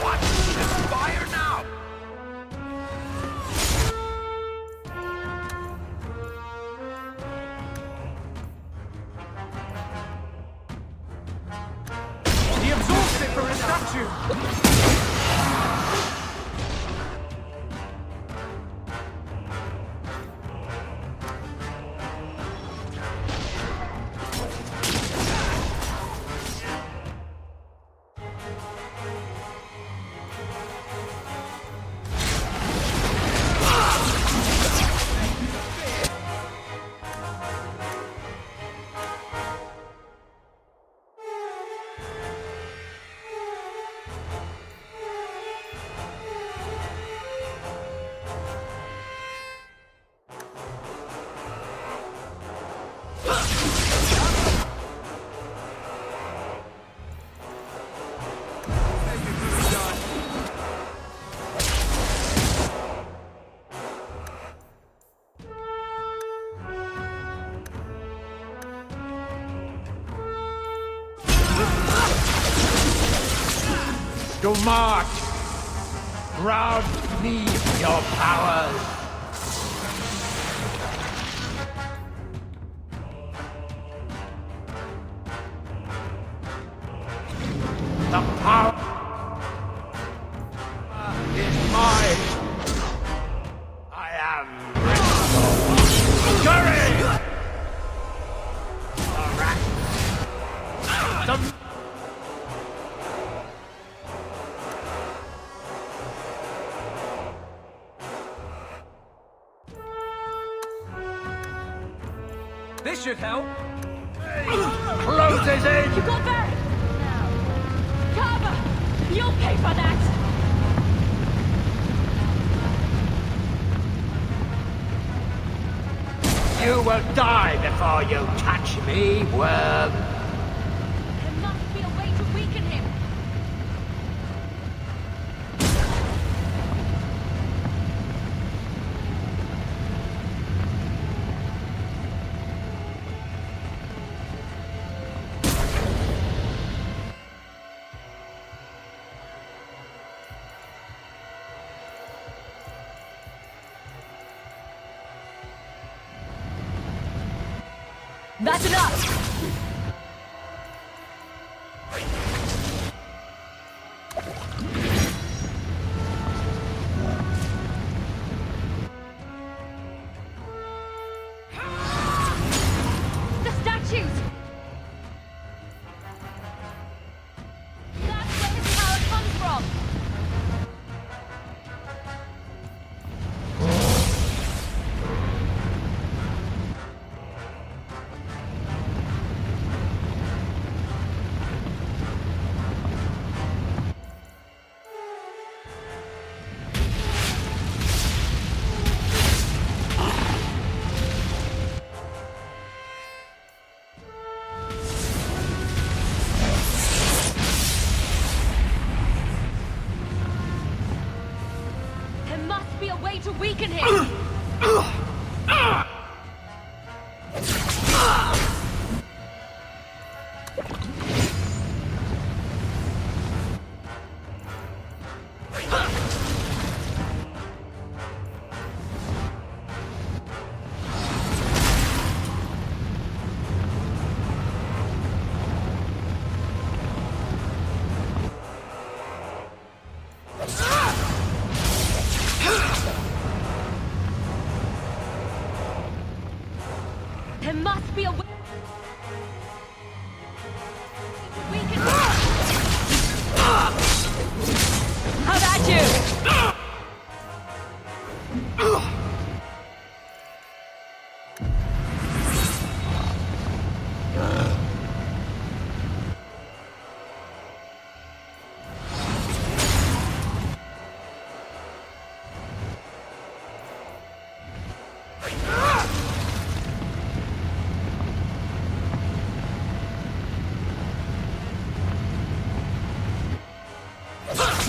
S8: Watch this fire now!
S6: He absorbs it from his statue!
S14: To march! Ground me your powers! The power is mine! I am Curry! The rat! The...
S6: This should help.
S14: Closes in!
S10: You got that? Now. Carver! You'll pay for that!
S14: You will die before you touch me, worm!
S10: There must be a way to weaken him! That's enough! The statues! That's where his power comes from! There must be a way to weaken him!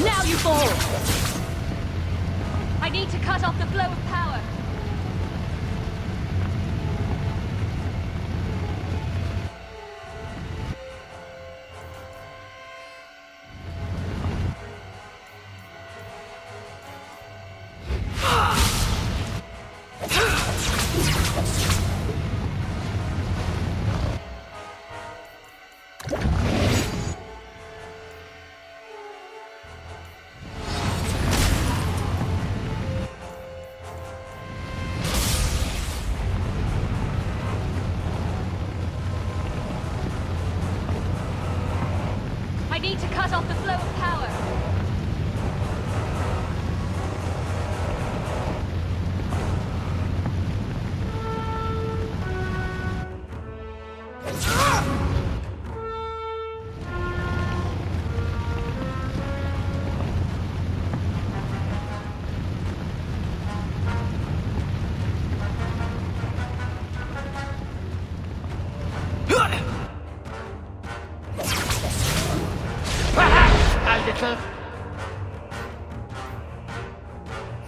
S10: Now you fall! I need to cut off the flow of power. I need to cut off the flow of power.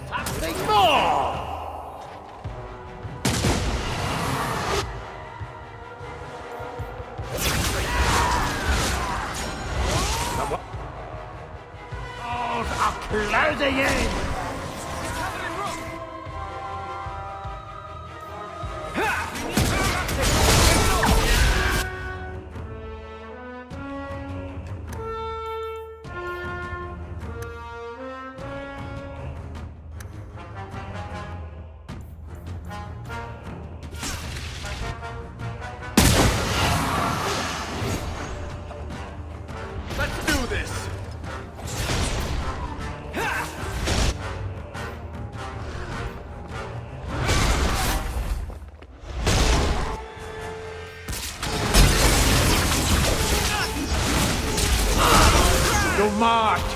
S14: Something more! The walls are closing in!
S8: Let's do this!
S14: You march!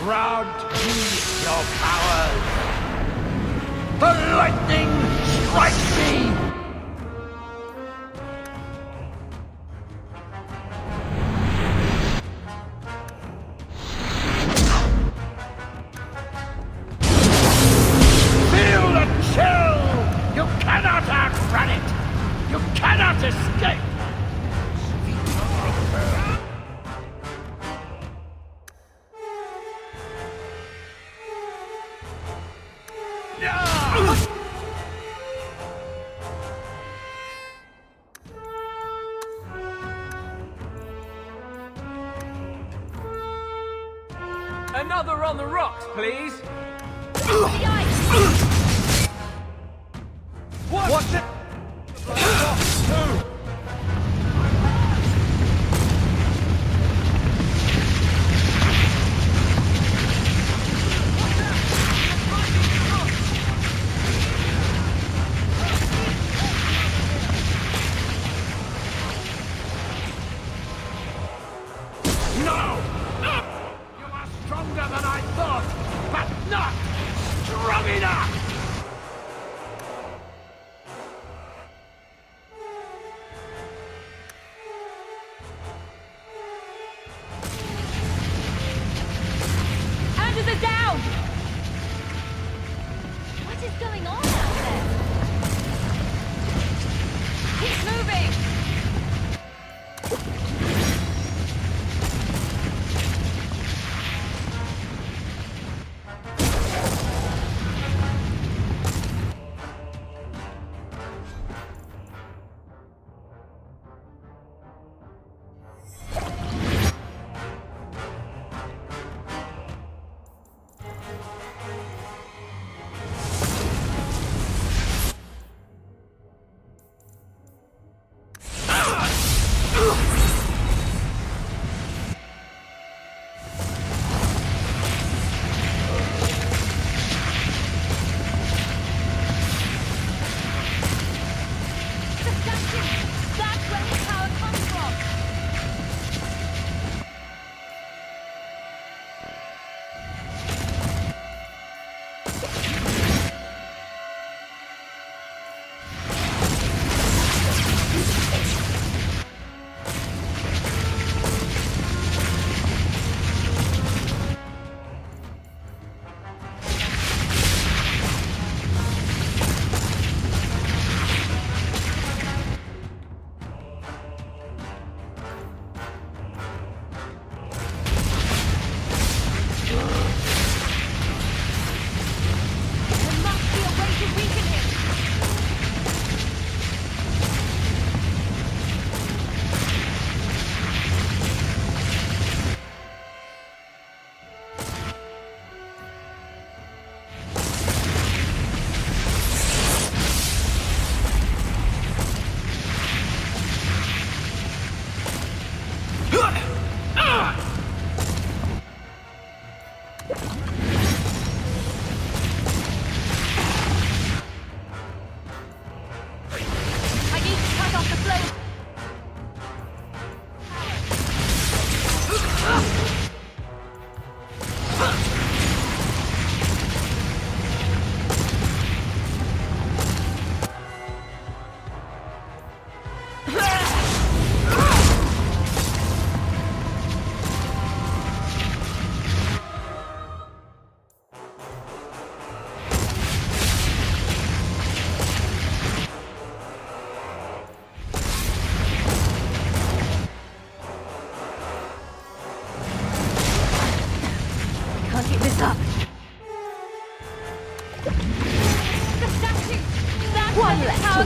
S14: Grant me your powers! The lightning strikes me! Feel the chill! You cannot outrun it! You cannot escape!
S6: Another on the rocks, please. What's it?
S14: Stronger than I thought, but not strong enough!
S10: Handers are down! What is going on out there? Keep moving!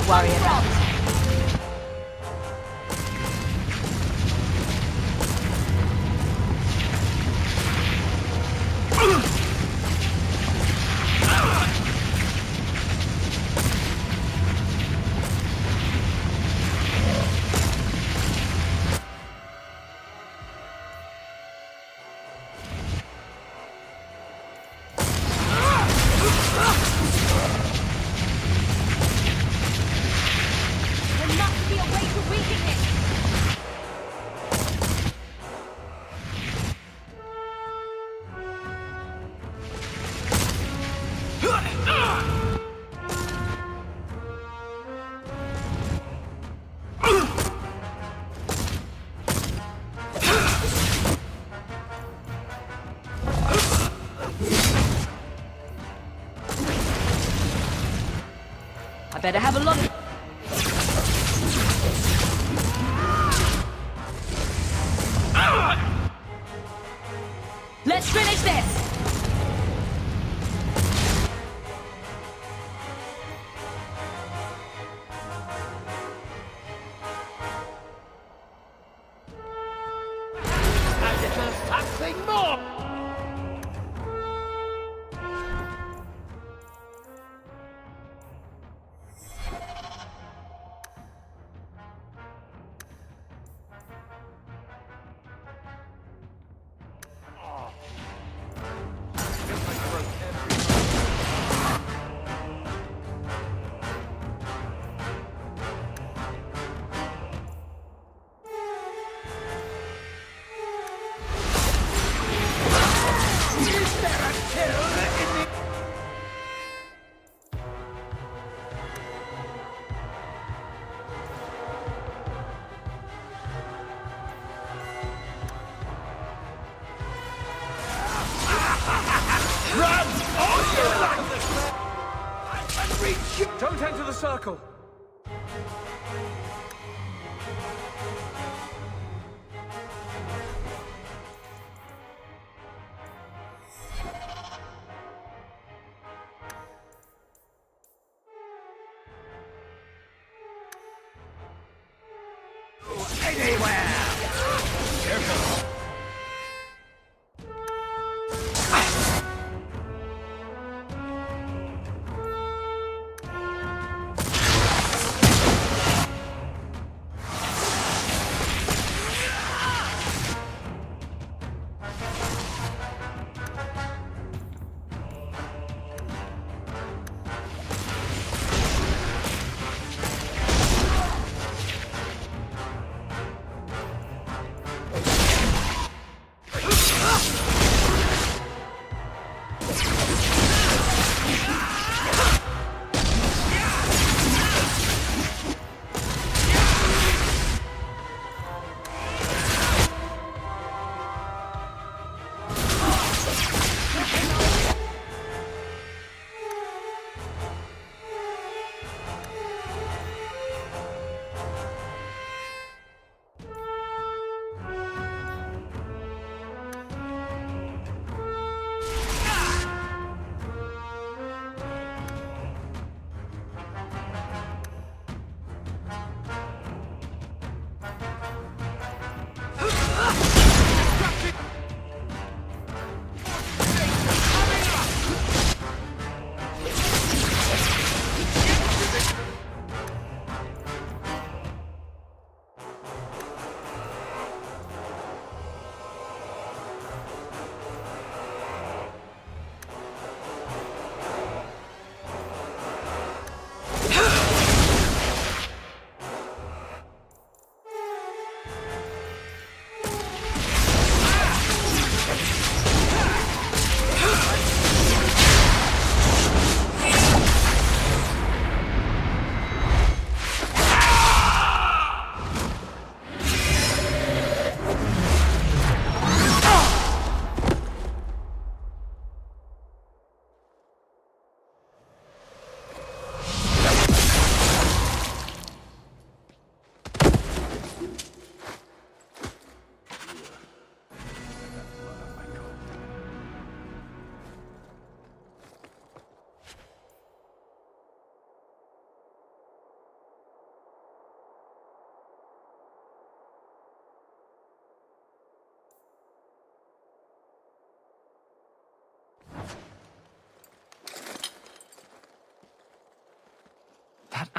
S10: to worry about. Better have a look. Let's finish this.
S14: A little something more.
S6: Don't enter the circle!
S14: Anywhere! Careful!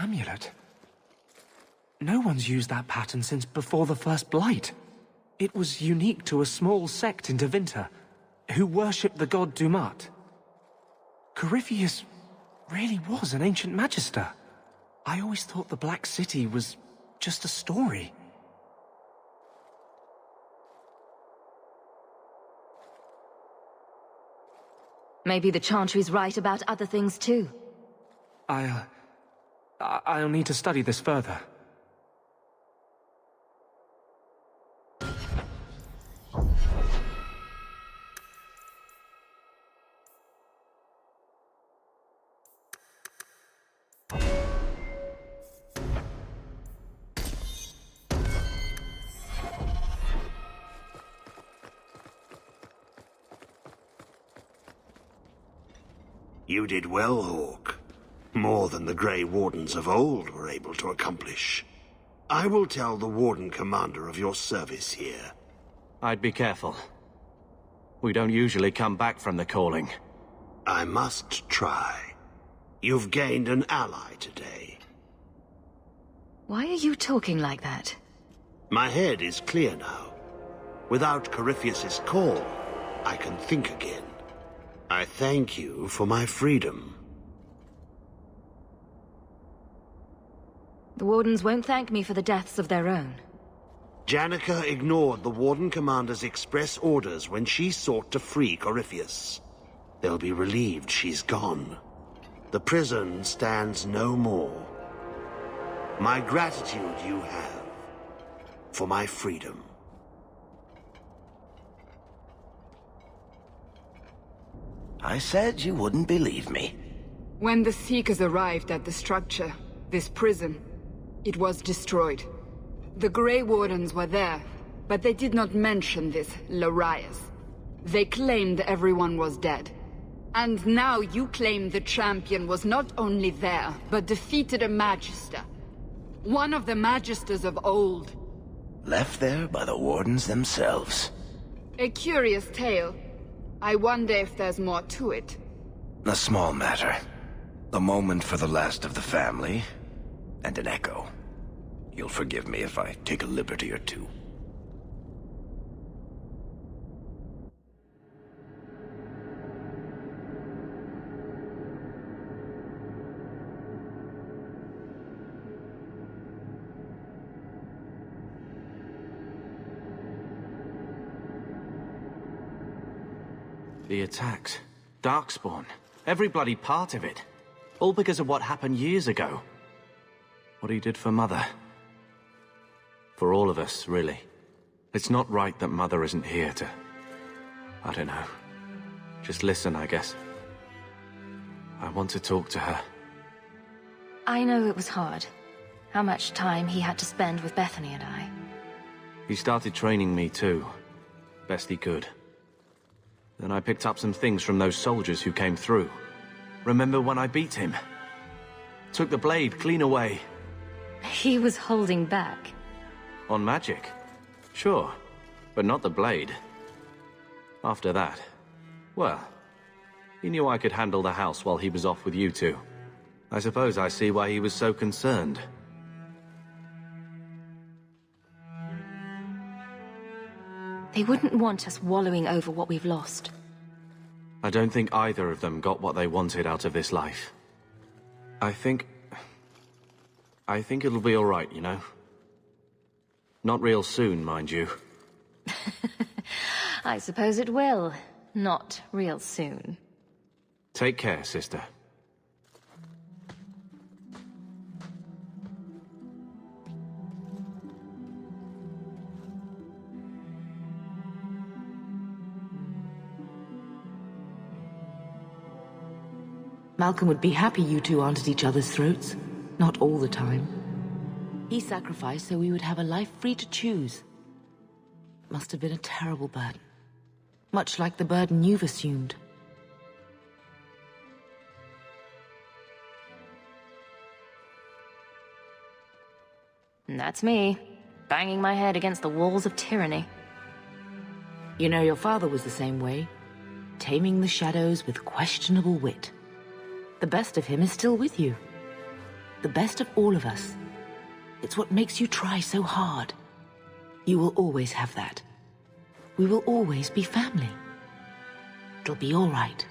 S6: amulet. No one's used that pattern since before the First Blight. It was unique to a small sect in Tevinter, who worshipped the god Dumat. Corypheus really was an ancient magister. I always thought the Black City was just a story.
S4: Maybe the Chantry's right about other things too.
S6: I'll need to study this further.
S11: You did well, Hawk. More than the Grey Wardens of old were able to accomplish. I will tell the Warden Commander of your service here.
S3: I'd be careful. We don't usually come back from the calling.
S11: I must try. You've gained an ally today.
S4: Why are you talking like that?
S11: My head is clear now. Without Corypheus's call, I can think again. I thank you for my freedom.
S4: The Wardens won't thank me for the deaths of their own.
S11: Janica ignored the Warden Commander's express orders when she sought to free Corypheus. They'll be relieved she's gone. The prison stands no more. My gratitude you have for my freedom.
S2: I said you wouldn't believe me.
S1: When the Seekers arrived at the structure, this prison, it was destroyed. The Grey Wardens were there, but they did not mention this Larias. They claimed everyone was dead. And now you claim the champion was not only there, but defeated a Magister. One of the Magisters of old.
S2: Left there by the Wardens themselves.
S1: A curious tale. I wonder if there's more to it.
S2: A small matter. A moment for the last of the family, and an echo. You'll forgive me if I take a liberty or two.
S3: The attacks, Darkspawn, every bloody part of it. All because of what happened years ago. What he did for Mother. For all of us, really. It's not right that Mother isn't here to... I don't know. Just listen, I guess. I want to talk to her.
S4: I know it was hard. How much time he had to spend with Bethany and I.
S3: He started training me too. Best he could. Then I picked up some things from those soldiers who came through. Remember when I beat him? Took the blade clean away.
S4: He was holding back.
S3: On magic? Sure. But not the blade. After that, well, he knew I could handle the house while he was off with you two. I suppose I see why he was so concerned.
S4: They wouldn't want us wallowing over what we've lost.
S3: I don't think either of them got what they wanted out of this life. I think it'll be all right, you know? Not real soon, mind you.
S4: I suppose it will. Not real soon.
S3: Take care, sister.
S15: Malcolm would be happy you two aren't at each other's throats. Not all the time. He sacrificed so we would have a life free to choose. Must have been a terrible burden. Much like the burden you've assumed.
S4: And that's me, banging my head against the walls of tyranny.
S15: You know, your father was the same way. Taming the shadows with questionable wit. The best of him is still with you. the best of all of us. It's what makes you try so hard. You will always have that. We will always be family. It'll be all right.